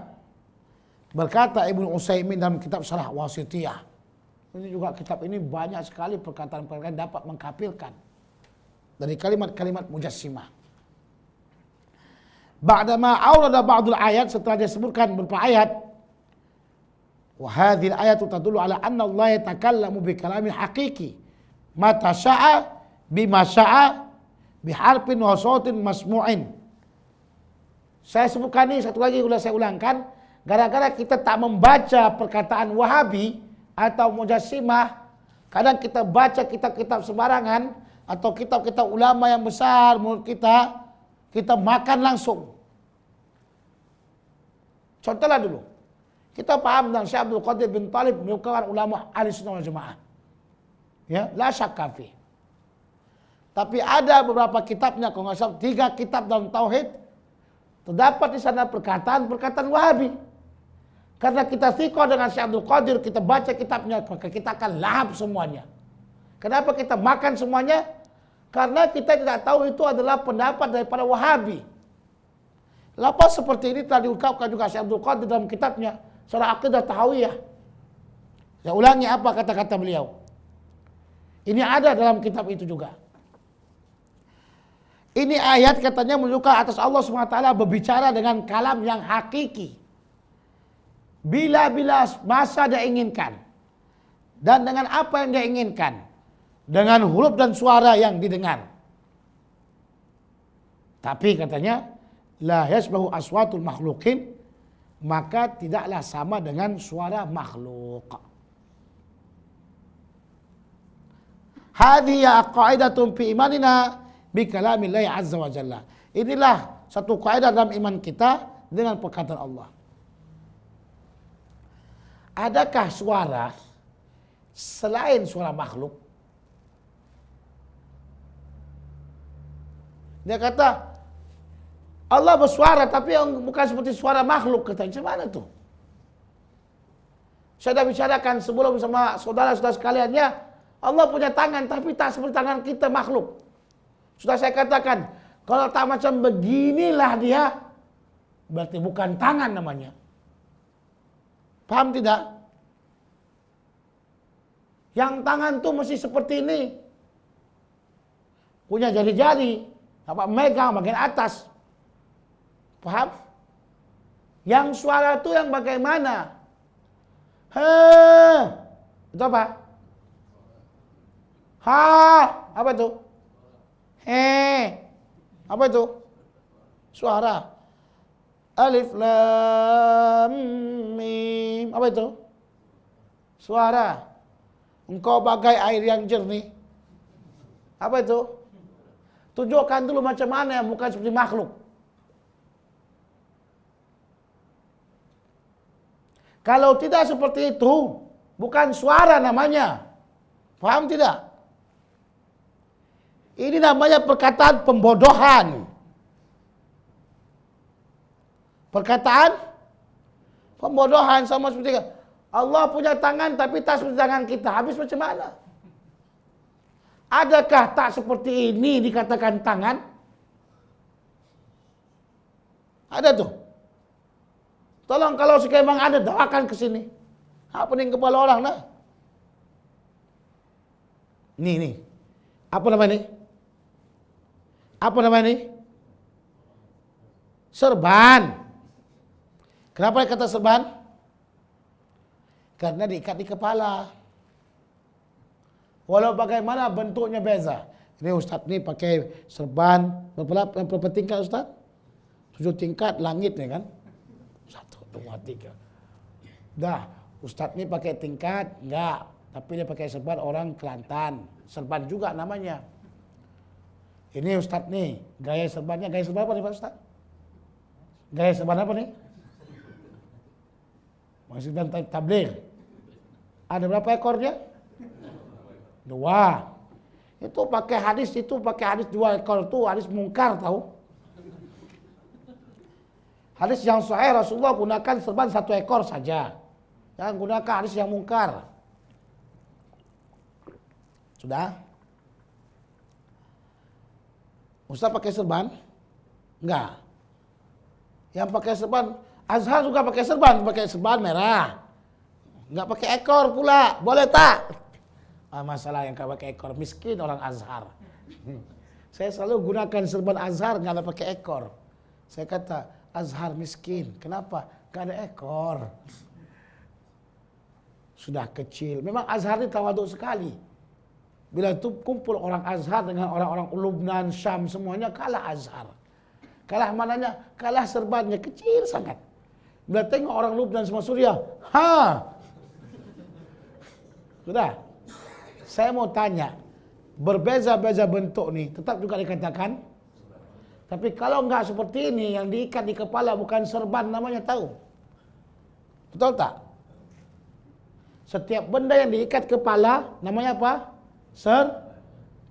berkata Ibnu Utsaimin dalam kitab Syarah Wasithiyah. Ini juga kitab ini banyak sekali perkataan-perkataan dapat mengkafirkan dari kalimat-kalimat mujassimah. Ba'dama awrada ba'dul ayat, setelah dia sebutkan beberapa ayat, wa hadhil ayatu tadullu ala anna Allah yatakallamu bi kalamin haqiqi mata sya'a bima sya'a biharfin wa sautin masmu'in. Saya sebutkan ini satu lagi, udah saya ulangkan, gara-gara kita tak membaca perkataan Wahabi atau Mujassimah. Kadang kita baca kitab-kitab sembarangan atau kitab-kitab ulama yang besar menurut kita makan langsung. Contohlah dulu, kita paham tentang Syekh Abdul Qadir bin Talib merupakan ulama Ahlussunnah wal Jamaah. Ya, la syakka fi. Tapi ada beberapa kitabnya, kalau nggak salah 3 kitab dalam tauhid, terdapat di sana perkataan Wahabi. Karena kita thiqah dengan Syekh Abdul Qadir, kita baca kitabnya, maka kita akan lahap semuanya. Kenapa kita makan semuanya? Karena kita tidak tahu itu adalah pendapat daripada Wahabi. Lepas seperti ini telah diungkapkan juga Syekh Abdul Qadir dalam kitabnya Syarah Aqidah Tahawiyah. Saya ulangi apa kata-kata beliau. Ini ada dalam kitab itu juga. Ini ayat katanya menunjukkan atas Allah SWT berbicara dengan kalam yang hakiki. Bila-bila masa dia inginkan. Dan dengan apa yang dia inginkan. Dengan huruf dan suara yang didengar. Tapi katanya, la yasbahu aswatul makhluqin, maka tidaklah sama dengan suara makhluk. Hadhihi qaidatun fi imanina bi kalamillahi azza wa jalla. Inilah satu kaidah dalam iman kita dengan perkataan Allah. Adakah suara selain suara makhluk? Dia kata Allah bersuara tapi yang bukan seperti suara makhluk, katanya. Macam mana tuh? Saya dah bicarakan sebelum sama saudara-saudara sekalian, ya, Allah punya tangan tapi tak seperti tangan kita makhluk. Sudah saya katakan, kalau tak macam beginilah dia, berarti bukan tangan namanya. Paham tidak? Yang tangan tuh mesti seperti ini. Punya jari-jari, apa megang bagian atas. Paham? Yang suara itu yang bagaimana? Itu apa? Apa itu? Apa itu? Suara. Alif lam mim. Apa itu? Suara. Engkau bagai air yang jernih. Apa itu? Tunjukkan dulu macam mana, bukan seperti makhluk. Kalau tidak seperti itu, bukan suara namanya. Paham tidak? Ini namanya perkataan pembodohan. Perkataan pembodohan, sama seperti Allah punya tangan tapi tak seperti tangan kita. Habis macam mana? Adakah tak seperti ini dikatakan tangan? Ada tuh. Tolong kalau memang ada, doakan ke sini. Apa nih kepala orang nah? Nih. Apa namanya ini? Apa namanya ini? Serban. Kenapa dia kata serban? Karena diikat di kepala. Walau bagaimana bentuknya beza. Ini Ustaz ni pakai serban berapa tingkat Ustaz? 7 tingkat langit ni kan? 1, 2, 3. Dah, Ustaz ni pakai tingkat enggak, tapi dia pakai serban orang Kelantan. Serban juga namanya. Ini Ustaz ni, gaya serban apa nih Pak Ustaz? Gaya serban apa nih? Maksudnya tabligh. Ada berapa ekornya? 2. Itu pakai hadis 2 ekor itu hadis mungkar tahu. Hadis yang sahih Rasulullah gunakan serban 1 ekor saja. Jangan gunakan hadis yang mungkar. Sudah? Ustaz pakai serban? Enggak. Yang pakai serban, Azhar juga pakai serban merah. Enggak pakai ekor pula. Boleh tak? Masalah yang pakai ekor, miskin orang Azhar. Saya selalu gunakan serban Azhar, enggak ada pakai ekor. Saya kata, Azhar miskin. Kenapa? Gak ada ekor. Sudah kecil. Memang Azhar ini tawaduk sekali. Bila itu kumpul orang Azhar dengan orang-orang Lubnan, Syam, semuanya kalah Azhar. Kalah mananya? Kalah serbannya, kecil sangat. Bila tengok orang Lubnan sama Suriah, sudah. Saya mau tanya, berbeza-beza bentuk nih, tetap juga dikatakan. Tapi kalau enggak seperti ini, yang diikat di kepala bukan serban namanya, tahu? Betul tak? Setiap benda yang diikat kepala namanya apa?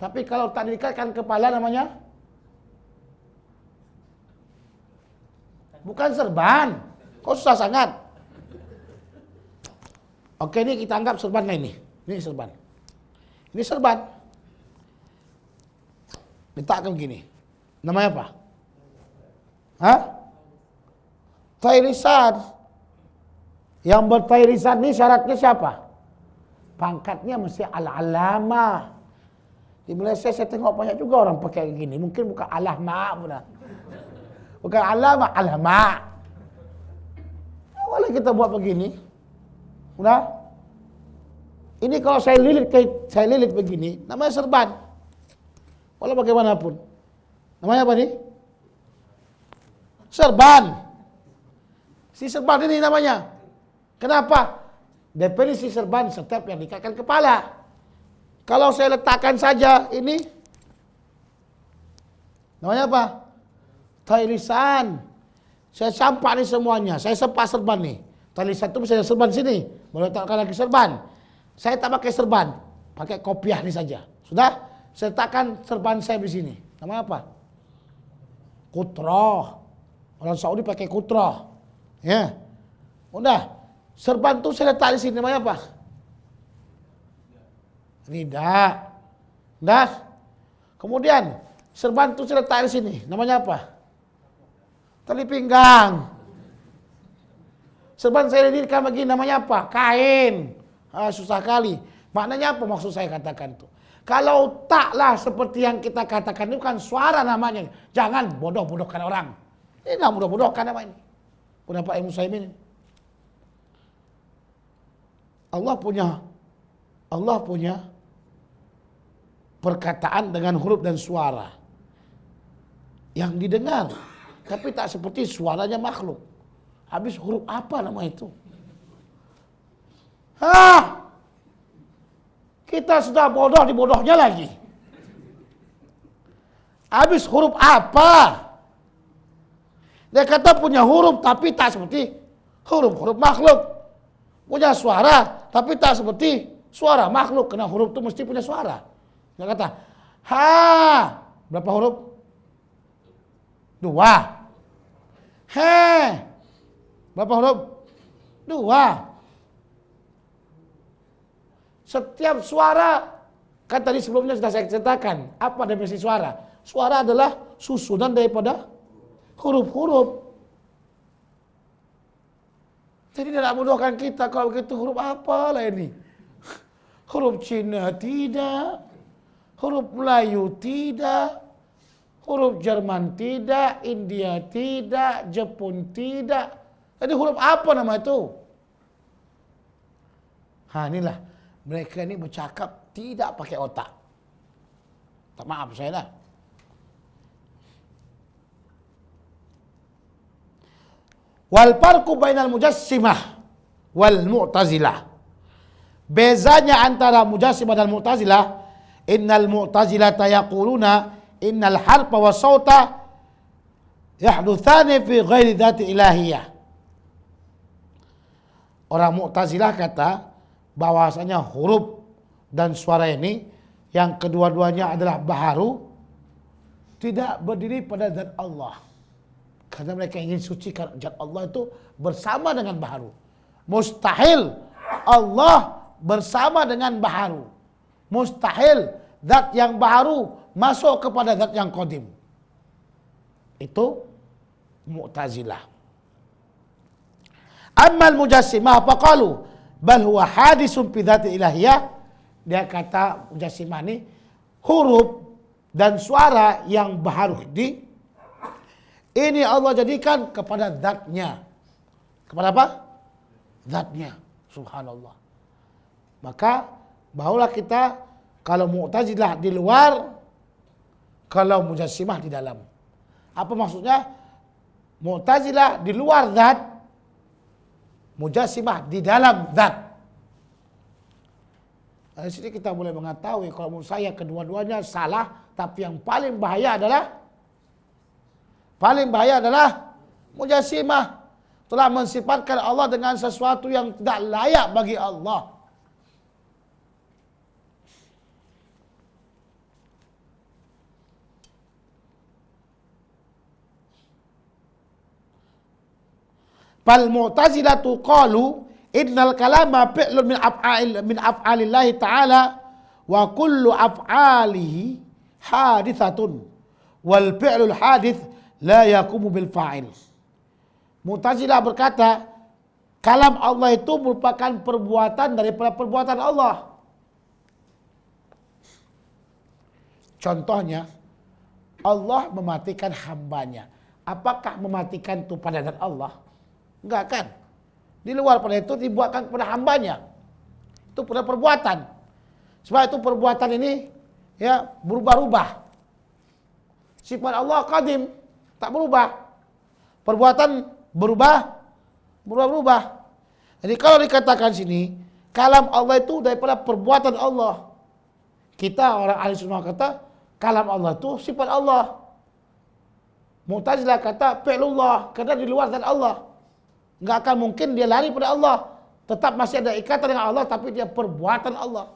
Tapi kalau tak diikatkan kepala namanya bukan serban. Kok susah sangat? Oke, ini kita anggap serban lain nih. Ini serban. Ini serban. Letakkan begini. Namanya apa? Tairisan. Yang bertairisan ini syaratnya siapa? Pangkatnya mesti al-alama. Di Malaysia saya tengok banyak juga orang pakai begini. Mungkin bukan alama pun. Bukan alama, alama. Boleh kita buat begini. Udah? Ini kalau saya lilit begini, namanya serban. Walau bagaimanapun. Namanya apa nih? Serban. Si serban ini namanya. Kenapa? Definisi serban setiap yang diikatkan kepala. Kalau saya letakkan saja ini, namanya apa? Tairisan. Saya campak nih semuanya. Saya sepak serban nih. Tairisan itu bisa serban sini. Boleh letakkan lagi serban. Saya tak pakai serban. Pakai kopiah ini saja. Sudah? Saya letakkan serban saya di sini. Namanya apa? Kutroh. Orang Saudi pakai kutroh. Ya. Udah. Serban itu saya letak di sini. Namanya apa? Rida. Dah. Kemudian serban itu saya letak di sini. Namanya apa? Tali pinggang. Serban saya dirikan begini. Namanya apa? Kain. Susah kali. Maknanya apa maksud saya katakan itu? Kalau taklah seperti yang kita katakan itu kan suara namanya. Jangan bodoh-bodohkan orang. Ini tidak bodoh-bodohkan nama ini. Pendapat Ibnu Utsaimin. Allah punya perkataan dengan huruf dan suara yang didengar, tapi tak seperti suaranya makhluk. Habis huruf apa nama itu? Kita sudah bodoh di bodohnya lagi. Habis huruf apa? Dia kata punya huruf tapi tak seperti huruf-huruf makhluk. Punya suara tapi tak seperti suara makhluk. Karena huruf itu mesti punya suara. Dia kata, berapa huruf? 2. Berapa huruf? 2. Setiap suara, kan tadi sebelumnya sudah saya ceritakan, apa definisi suara? Suara adalah susunan daripada huruf-huruf. Jadi tidak bodohkan kita kalau begitu huruf apalah ini. Huruf Cina tidak, huruf Melayu tidak, huruf Jerman tidak, India tidak, Jepun tidak. Jadi huruf apa nama itu? Inilah. Mereka ini bercakap tidak pakai otak. Tak maaf saya dah. Wal farqu bainal mujassimah wal mu'tazilah. Bezanya antara mujassimah dan mu'tazilah, innal mu'tazilata yaquluna innal harfa wa sawta yahdutsani fi ghairi dzati ilahiyah. Orang mu'tazilah kata bahwasanya huruf dan suara ini yang kedua-duanya adalah baharu, tidak berdiri pada zat Allah. Karena mereka ingin sucikan zat Allah itu bersama dengan baharu. Mustahil Allah bersama dengan baharu. Mustahil zat yang baharu masuk kepada zat yang qadim. Itu Mu'tazilah. Ammal mujassimah faqalu bal huwa hadisun fi dzati ilahiyah. Dia kata mujassimah ini huruf dan suara yang baharu Ini Allah jadikan kepada zatnya. Kepada apa? Zatnya. Subhanallah. Maka barulah kita, kalau Mu'tazilah di luar, kalau Mujassimah di dalam. Apa maksudnya? Mu'tazilah di luar zat, Mujassimah di dalam zat. Dari sini kita boleh mengetahui kalau menurut saya kedua-duanya salah, tapi yang paling bahaya adalah Mujassimah. Telah mensifatkan Allah dengan sesuatu yang tidak layak bagi Allah. Fal Mu'tazilatu qalu innal kalama fi'lun min af'alillahi ta'ala wa kullu af'alihi hadithatun wal fi'lul hadith la yakumu bil fa'il. Mu'tazilah berkata, kalam Allah itu merupakan perbuatan daripada perbuatan Allah. Contohnya, Allah mematikan hambanya. Apakah mematikan itu pada zat Allah? Enggak kan? Di luar pada itu dibuatkan kepada hambanya. Itu pada perbuatan. Sebab itu perbuatan ini ya berubah-ubah. Sifat Allah qadim, tak berubah. Perbuatan berubah-ubah. Jadi kalau dikatakan sini, kalam Allah itu daripada perbuatan Allah. Kita orang ahli sunnah kata, kalam Allah itu sifat Allah. Mu'tazilah kata, fi'lullah, karena di luar zat Allah. Enggak akan mungkin dia lari pada Allah. Tetap masih ada ikatan dengan Allah, tapi dia perbuatan Allah.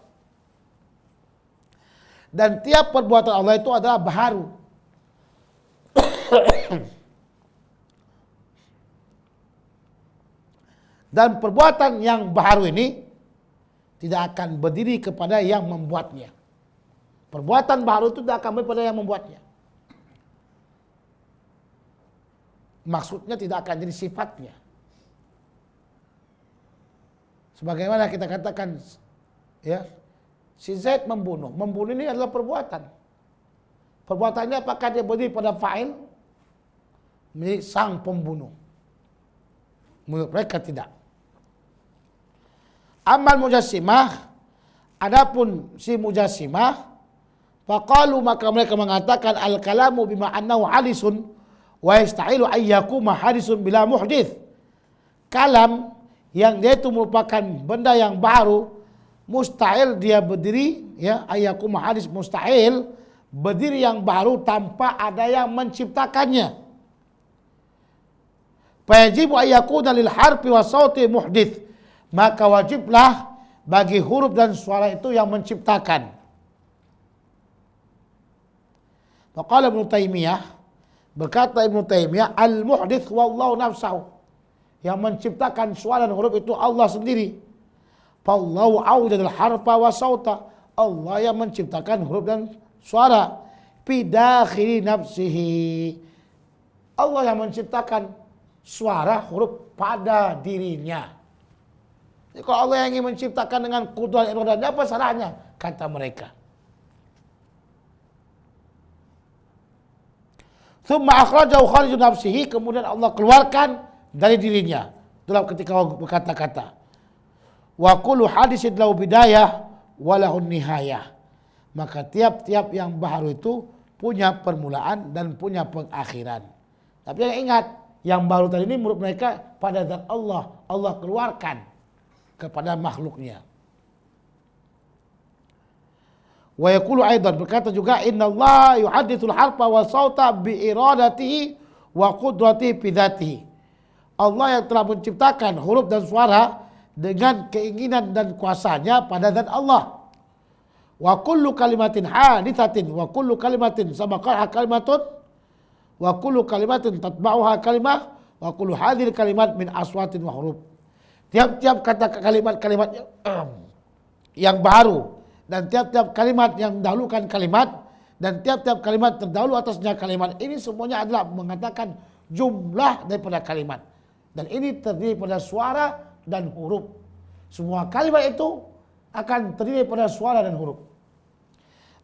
Dan tiap perbuatan Allah itu adalah baharu. Dan perbuatan yang baharu ini tidak akan berdiri kepada yang membuatnya. Perbuatan baharu itu tidak akan berdiri kepada yang membuatnya. Maksudnya tidak akan jadi sifatnya. Sebagaimana kita katakan, ya, si Zaid membunuh. Membunuh ini adalah perbuatan. Perbuatannya apakah dia berdiri pada fa'il? Milik sang pembunuh. Menurut mereka tidak. Amal Mujassimah, adapun si Mujassimah, faqalu, maka mereka mengatakan al-kalamu bima annahu hadisun wa yastahilu ayyakuma hadisun bila muhdith. Kalam yang dia itu merupakan benda yang baru, mustahil dia berdiri, ya, ayyakuma hadis, mustahil berdiri yang baru tanpa ada yang menciptakannya. Fayajibu ayyakuna lil harfi wa sauti muhdith, maka wajiblah bagi huruf dan suara itu yang menciptakan. Faqala Ibnu Taimiyah, berkata Ibnu Taimiyah, al-muhdith wallahu nafsahu, yang menciptakan suara dan huruf itu Allah sendiri. Fallahu awjadal harfa wa sauta, Allah yang menciptakan huruf dan suara. Fi dakhili nafsihi, Allah yang menciptakan suara huruf pada dirinya. Jadi kalau Allah yang ingin menciptakan dengan kudrat iradahnya, apa salahnya? Kata mereka. Tsumma akhrajahu kharij nafsihi, kemudian Allah keluarkan dari dirinya dalam ketika berkata-kata. Wa kullu hadisin lahu bidayah wa lahu nihayah, maka tiap-tiap yang baru itu punya permulaan dan punya pengakhiran. Tapi yang ingat, yang baru tadi ini menurut mereka pada zat Allah, Allah keluarkan kepada makhluknya. Wa yaqulu aidan, berkata juga, innallaha yuhadditsul harfa wa sauta bi iradatihi wa qudratihi bi dzatihi. Allah yang telah menciptakan huruf dan suara dengan keinginan dan kuasanya pada zat Allah. Wa kullu kalimatin hadithatin wa kullu kalimatin sabaqaha kalimatun wa kullu kalimatin tatba'uha kalimah wa kullu hadhil kalimat min aswatin wa huruf. Tiap-tiap kata kalimat-kalimat yang baru dan tiap-tiap kalimat yang mendahulukan kalimat dan tiap-tiap kalimat terdahulu atasnya kalimat, ini semuanya adalah mengatakan jumlah daripada kalimat. Dan ini terdiri pada suara dan huruf. Semua kalimat itu akan terdiri pada suara dan huruf.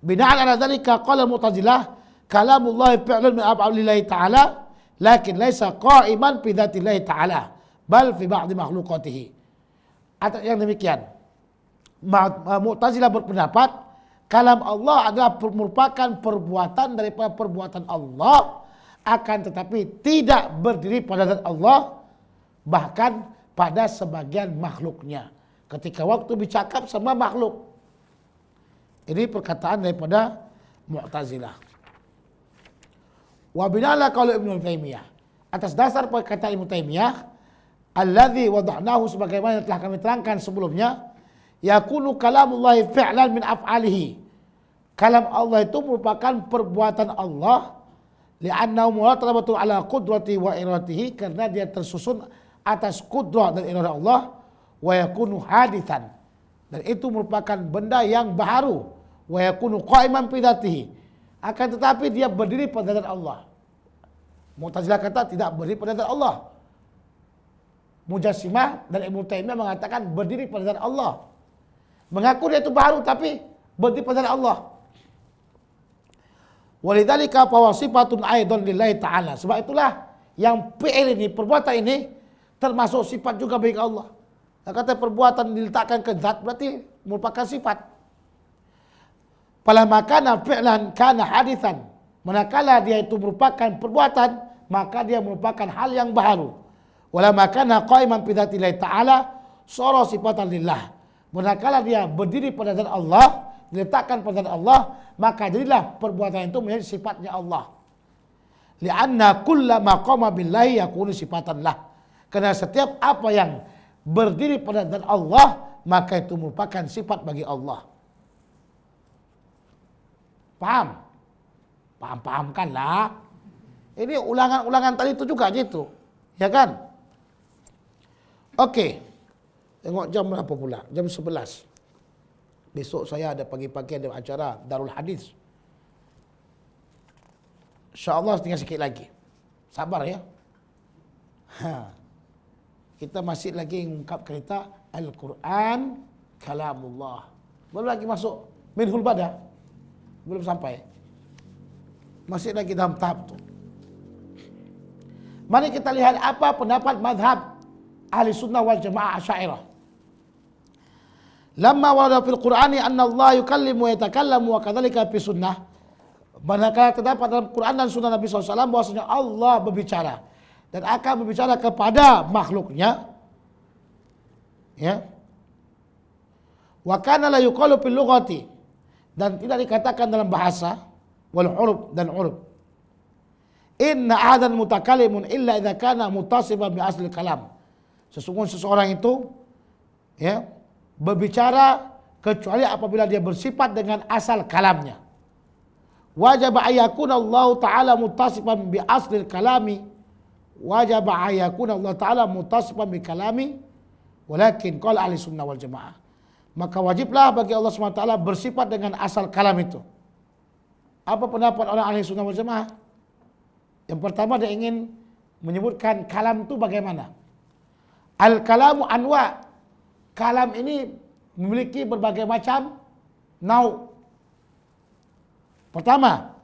Bina'an ala dzalika qala Mu'tazilah, kalamullah fi'lun min af'alillahi ta'ala lakin laisa qa'iman fi dzatillahi ta'ala bal fi ba'di makhluqatihi. Atau yang demikian, Mu'tazilah berpendapat kalam Allah adalah merupakan perbuatan daripada perbuatan Allah, akan tetapi tidak berdiri pada zat Allah, bahkan pada sebagian makhluknya. Ketika waktu bercakap sama makhluk. Ini perkataan daripada Mu'tazilah. Wa binala qaul Ibnu Taimiyah. Atas dasar perkataan Ibnu Taimiyah, alladzi wadahnahu, sebagaimana telah kami terangkan sebelumnya, yakunu kalamullahi fi'lan min af'alihi. Kalam Allah itu merupakan perbuatan Allah, li'annahu muratabatu ala qudrati wa iradatihi, karena dia tersusun atas kudrah dan iradah Allah, wa yakunu hadithan, dan itu merupakan benda yang baru, wa yakunu qa'iman fi dzatihi, akan tetapi dia berdiri pada zat Allah. Mu'tazilah kata tidak berdiri pada zat Allah. Mujassimah dan Ibnu Taimiyah mengatakan berdiri pada zat Allah. Mengaku dia itu baru tapi berdiri pada zat Allah. Walidzalika fa sifatun aidan lillahi ta'ala. Sebab itulah yang fi'il ini, perbuatan ini termasuk sifat juga bagi Allah. Kata perbuatan diletakkan ke zat berarti merupakan sifat. Falamma kana fi'lan kana hadithan. Manakala dia itu merupakan perbuatan, maka dia merupakan hal yang baru. Walamma kana qa'iman bi dzatillahi ta'ala sara sifatan lillah. Manakala dia berdiri pada zat Allah, diletakkan pada zat Allah, maka jadilah perbuatan itu menjadi sifatnya Allah. Li'anna kullama qama billahi yakunu sifatan lah. Karena setiap apa yang berdiri pada zat Allah, maka itu merupakan sifat bagi Allah. Paham? Paham-pahamkanlah. Ini ulangan-ulangan tadi itu juga gitu. Ya kan? Oke. Tengok jam berapa pula? Jam 11. Besok saya ada pagi-pagi ada acara Darul Hadis. InsyaAllah tinggal sikit lagi. Sabar ya. Kita masih lagi mengungkap cerita Al-Quran Kalamullah. Belum lagi masuk Minhul Bada. Belum sampai. Masih lagi dalam tahap tu. Mari kita lihat apa pendapat madhab Ahli Sunnah wal Jamaah Asy'ariyah. Lamma warada fil Qur'ani anna Allah yukallimu wa yatakallamu wa kadzalika fi sunnah. Manakala terdapat dalam Quran dan sunnah Nabi SAW bahwasanya Allah berbicara dan akan berbicara kepada makhluknya. Ya. Wa kana la yuqalu fil lughati, dan tidak dikatakan dalam bahasa wal huruf dan huruf. Inna ahadan mutakallimun illa idza kana muttasiban bi asli kalam. Sesungguhnya seseorang itu ya berbicara kecuali apabila dia bersifat dengan asal kalamnya. Wajib ayakun Allah Ta'ala muttasiban bi asli kalami. Wajib ayakun Allah Ta'ala muttasiban bi kalami. Walakin qala ahli sunnah wal jamaah. Maka wajiblah bagi Allah SWT bersifat dengan asal kalam itu. Apa pendapat orang ahli sunnah wal jamaah? Yang pertama dia ingin menyebutkan kalam itu bagaimana. Al-kalamu anwa. Kalam ini memiliki berbagai macam nau'. Pertama,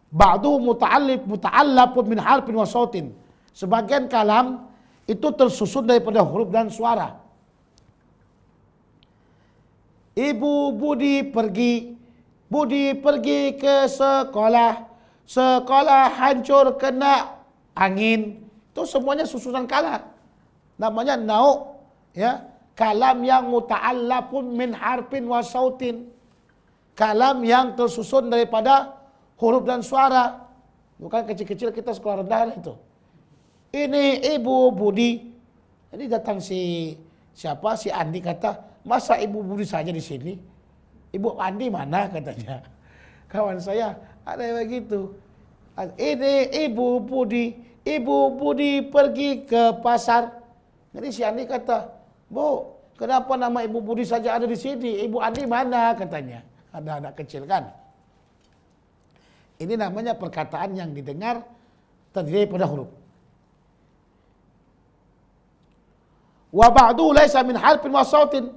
ba'du muta'allaqun min harfin wa sautin. Sebagian kalam itu tersusun daripada huruf dan suara. Ibu Budi pergi ke sekolah. Sekolah hancur kena angin. Itu semuanya susunan kalam. Namanya nau', ya. Kalam yang muta'allaqun min harfin wa sautin. Kalam yang tersusun daripada huruf dan suara. Bukan kecil-kecil kita sekolah rendah itu. Ini Ibu Budi. Jadi datang si Andi kata, masa Ibu Budi saja di sini? Ibu Andi mana katanya? Kawan saya ada yang begitu. Ini Ibu Budi pergi ke pasar. Jadi si Andi kata, Bu, kenapa nama Ibu Budi saja ada di sini? Ibu Andi mana katanya? Ada anak kecil kan? Ini namanya perkataan yang didengar terdiri pada huruf. Wa ba'du laisa min harfin wa sautin.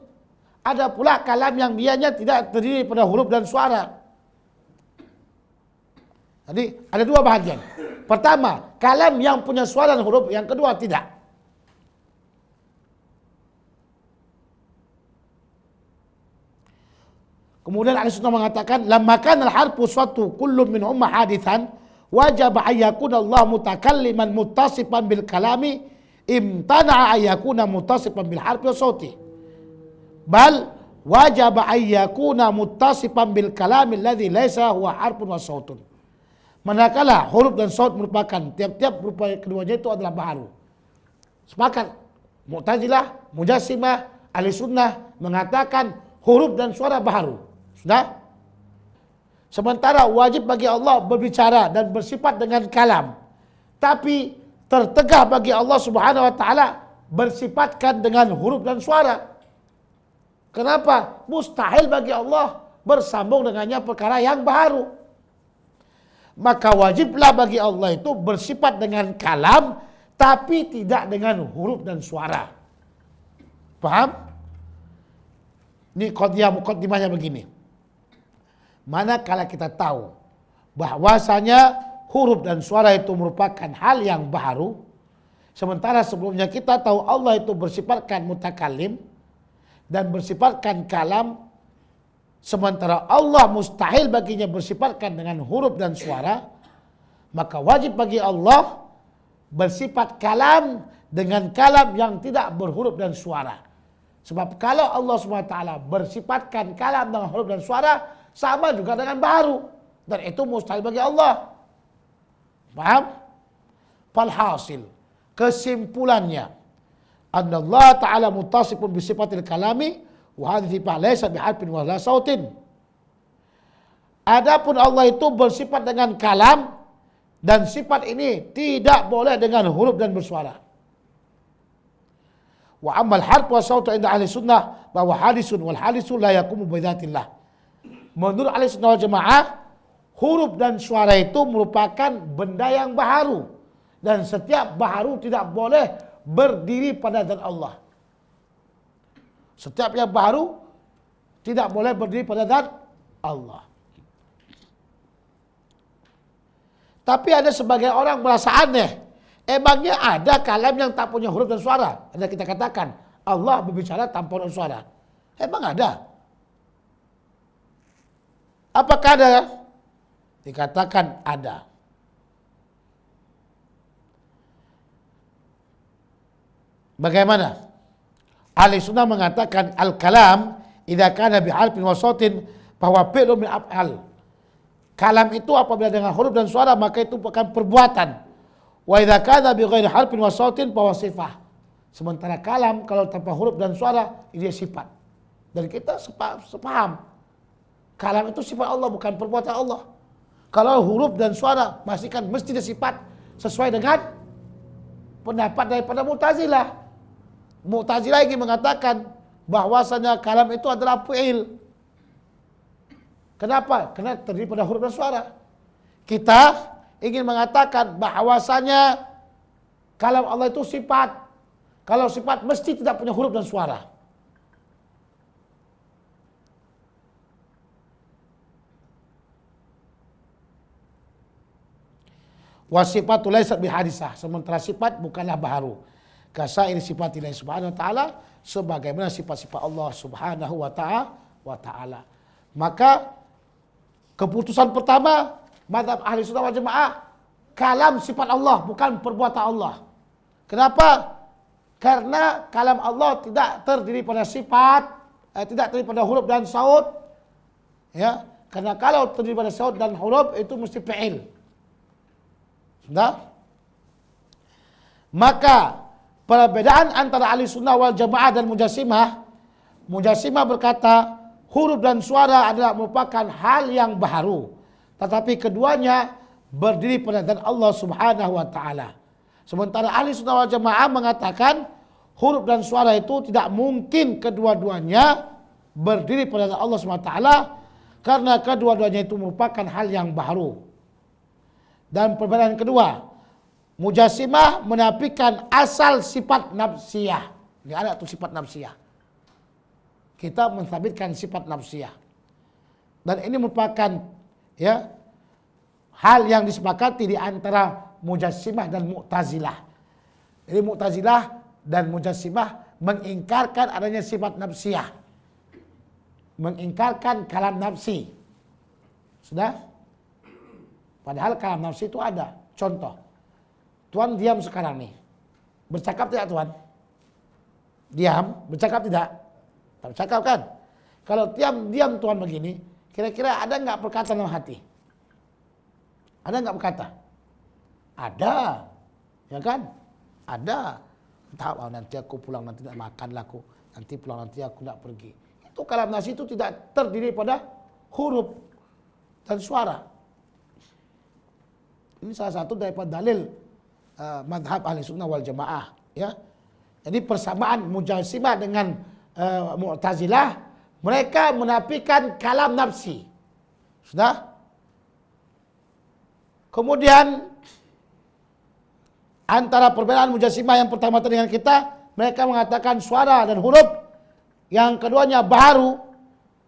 Ada pula kalam yang dianya tidak terdiri pada huruf dan suara. Jadi ada dua bahagian. Pertama, kalam yang punya suara dan huruf. Yang kedua, tidak. Kemudian Ahli Sunnah mengatakan, lamma kana al-harfu suatu kullun minhumma hadithan, wajib an yakuna Allah mutakalliman muttasifan bil kalami, imtana'a an yakuna muttasifan bil harfi wa sauti. Bal wajib an yakuna muttasifan bil kalami alladhi laysa huwa harfun wa sautun. Manakala huruf dan saut merupakan tiap-tiap berupa keduanya itu adalah baharu. Sepakat Mu'tazilah, Mujassimah, Ahli Sunnah mengatakan huruf dan suara baharu. Sudah? Sementara wajib bagi Allah berbicara dan bersifat dengan kalam. Tapi tertegah bagi Allah Subhanahu wa taala bersifatkan dengan huruf dan suara. Kenapa? Mustahil bagi Allah bersambung dengannya perkara yang baharu. Maka wajiblah bagi Allah itu bersifat dengan kalam tapi tidak dengan huruf dan suara. Paham? Ini muqaddimahnya begini. Manakala kita tahu bahwasanya huruf dan suara itu merupakan hal yang baharu, sementara sebelumnya kita tahu Allah itu bersifatkan mutakallim dan bersifatkan kalam, sementara Allah mustahil baginya bersifatkan dengan huruf dan suara, maka wajib bagi Allah bersifat kalam dengan kalam yang tidak berhuruf dan suara. Sebab kalau Allah SWT bersifatkan kalam dengan huruf dan suara, sama juga dengan baharu. Dan itu mustahil bagi Allah. Paham? Falhasil, kesimpulannya, anna Allah Ta'ala muttasifun bisifatil kalami, wa hadhihi sifat laysa biharfin wa la sautin. Adapun Allah itu bersifat dengan kalam, dan sifat ini tidak boleh dengan huruf dan bersuara. Wa ammal harf wa sautu inda ahli sunnah bahwa hadisun wal hadisu la yakumu bidzatillah. Menurut Ahli Sunnah wal Jamaah, huruf dan suara itu merupakan benda yang baharu, dan setiap baharu tidak boleh berdiri pada zat Allah. Setiap yang baharu tidak boleh berdiri pada zat Allah. Tapi ada sebagian orang merasa aneh. Emangnya ada kalam yang tak punya huruf dan suara? Ada kita katakan Allah berbicara tanpa huruf dan suara. Emang ada? Apakah ada? Dikatakan ada. Bagaimana? Ahli Sunnah mengatakan al-kalam idza kana biharfin wa sautin bahwa fi'lun min af'al. Kalam itu apabila dengan huruf dan suara maka itu bukan perbuatan. Wa idza kana bi ghairi harfin wa sautin bahwa sifat. Sementara kalam kalau tanpa huruf dan suara dia sifat. Dan kita sepaham. Kalam itu sifat Allah, bukan perbuatan Allah. Kalau huruf dan suara pastikan mesti dia sifat sesuai dengan pendapat daripada Mu'tazilah. Mu'tazilah ingin mengatakan bahwasanya kalam itu adalah fi'il. Kenapa? Karena terdiri pada huruf dan suara. Kita ingin mengatakan bahwasanya kalam Allah itu sifat. Kalau sifat mesti tidak punya huruf dan suara. Wasifatu laysat bihadisah, sementara sifat bukanlah baharu. Kasair sifatillah subhanahu wa ta'ala, sebagaimana sifat-sifat Allah subhanahu wa ta'ala. Maka keputusan pertama mazhab Ahli Sunnah wal Jamaah, kalam sifat Allah bukan perbuatan Allah. Kenapa? Karena kalam Allah tidak terdiri pada sifat, tidak terdiri pada huruf dan saut. Ya, karena kalau terdiri pada saut dan huruf itu mesti fi'il. Sudah? Maka perbedaan antara Ahli Sunnah wal Jamaah dan Mujassimah, Mujassimah berkata huruf dan suara adalah merupakan hal yang baharu, tetapi keduanya berdiri pada zat Allah Subhanahu wa taala. Sementara Ahli Sunnah wal Jamaah mengatakan huruf dan suara itu tidak mungkin kedua-duanya berdiri pada zat Allah Subhanahu wa taala, karena kedua-duanya itu merupakan hal yang baharu. Dan perbedaan kedua, Mujassimah menafikan asal sifat nafsiyah. Ini ada tuh sifat nafsiyah. Kita mensabitkan sifat nafsiyah. Dan ini merupakan ya hal yang disepakati di antara Mujassimah dan Mu'tazilah. Jadi Mu'tazilah dan Mujassimah mengingkarkan adanya sifat nafsiyah, mengingkarkan kalam nafsi. Sudah? Padahal kalam nafsi itu ada. Contoh, Tuhan diam sekarang nih, bercakap tidak Tuhan? Diam, bercakap tidak? Tak bercakap kan? Kalau diam Tuhan begini, kira-kira ada nggak perkataan dalam hati? Ada nggak berkata? Ada, ya kan? Ada. Entah, nanti aku pulang nanti tidak makanlah aku, nanti pulang nanti aku tidak pergi. Itu kalam nafsi itu tidak terdiri pada huruf dan suara. Ini salah satu daripada dalil madhab ahli sunnah wal jamaah. Ya, jadi persamaan Mujassimah dengan Mu'tazilah, mereka menafikan kalam nafsi. Sudah? Kemudian antara perbedaan Mujassimah yang pertama dengan kita, mereka mengatakan suara dan huruf. Yang keduanya baru,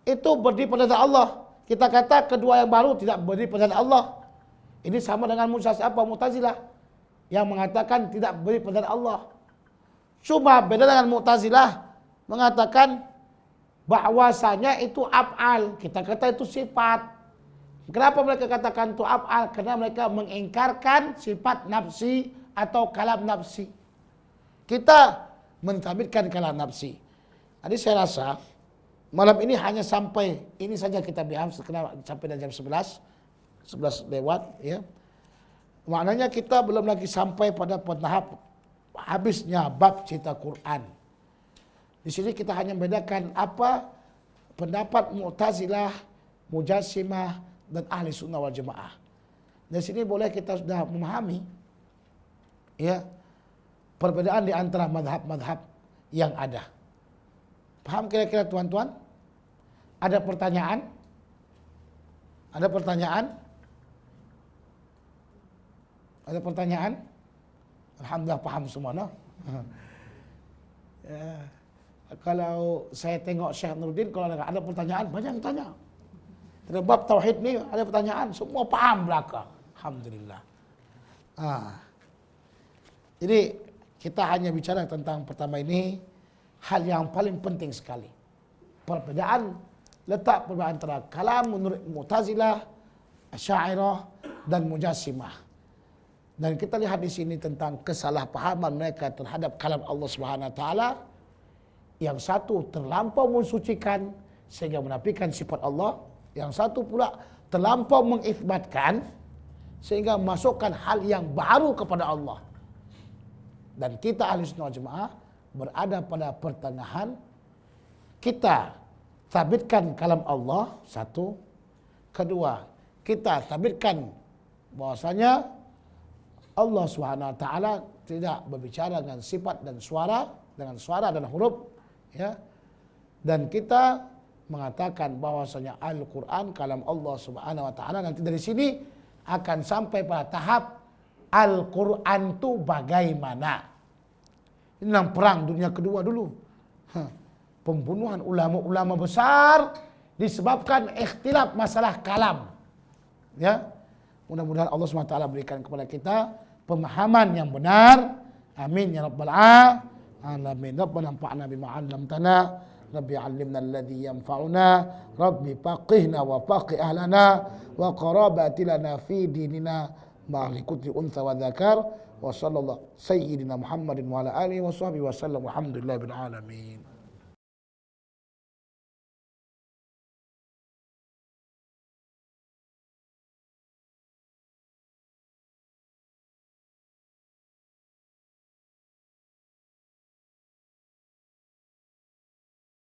itu berdiri pada zat Allah. Kita kata kedua yang baru tidak berdiri pada zat Allah. Ini sama dengan Mu'tazilah yang mengatakan tidak berdiri pada zat Allah. Cuma beda dengan Mu'tazilah mengatakan bahwasanya itu af'al. Kita kata itu sifat. Kenapa mereka katakan itu af'al? Karena mereka mengingkarkan sifat nafsi atau kalam nafsi. Kita mentabitkan kalam nafsi. Jadi saya rasa malam ini hanya sampai ini saja kita bahas sampai jam 11 lewat ya. Maknanya kita belum lagi sampai pada tahap habisnya bab cerita Quran. Di sini kita hanya membedakan apa pendapat Mu'tazilah, Mujassimah dan ahli sunnah wal jamaah. Dari sini boleh kita sudah memahami ya perbedaan di antara madhab-madhab yang ada. Paham kira-kira tuan-tuan? Ada pertanyaan? Ada pertanyaan? Ada pertanyaan? Alhamdulillah paham semua, no? Ya. Kalau saya tengok Syekh Nuruddin, kalau ada pertanyaan banyak yang tanya. Terbab tauhid ni ada pertanyaan, semua paham belaka. Alhamdulillah. Jadi kita hanya bicara tentang pertama ini hal yang paling penting sekali. Letak perbedaan antara kalam menurut Mu'tazilah, Asy'ariyah dan Mujassimah. Dan kita lihat di sini tentang kesalahpahaman mereka terhadap kalam Allah Subhanahu wa taala. Yang satu terlampau mensucikan sehingga menafikan sifat Allah, yang satu pula terlampau mengisbatkan sehingga masukkan hal yang baru kepada Allah. Dan kita ahli sunnah jemaah berada pada pertengahan. Kita sabitkan kalam Allah, satu. Kedua, kita sabitkan bahwasanya Allah Subhanahu wa taala tidak berbicara dengan sifat dan suara, dengan suara dan huruf, ya. Dan kita mengatakan bahwasanya Al-Qur'an kalam Allah Subhanahu wa taala. Nanti dari sini akan sampai pada tahap Al-Qur'an itu bagaimana. Ini dalam perang dunia kedua dulu. Pembunuhan ulama-ulama besar disebabkan ikhtilaf masalah kalam. Ya. Mudah-mudahan Allah SWT berikan kepada kita pemahaman yang benar. Amin ya rabbal alamin. Rabbana anfa'na bima 'allamtana, Rabbi 'allimna alladhi yanfa'una, Rabbi faqihna wa faqih ahlana wa qarabati lana fi dinina ma'al kulli untha wa dzakar wa sallallahu sayyidina Muhammadin wa ala alihi wa sahbihi wa sallam. Alhamdulillahil alamin.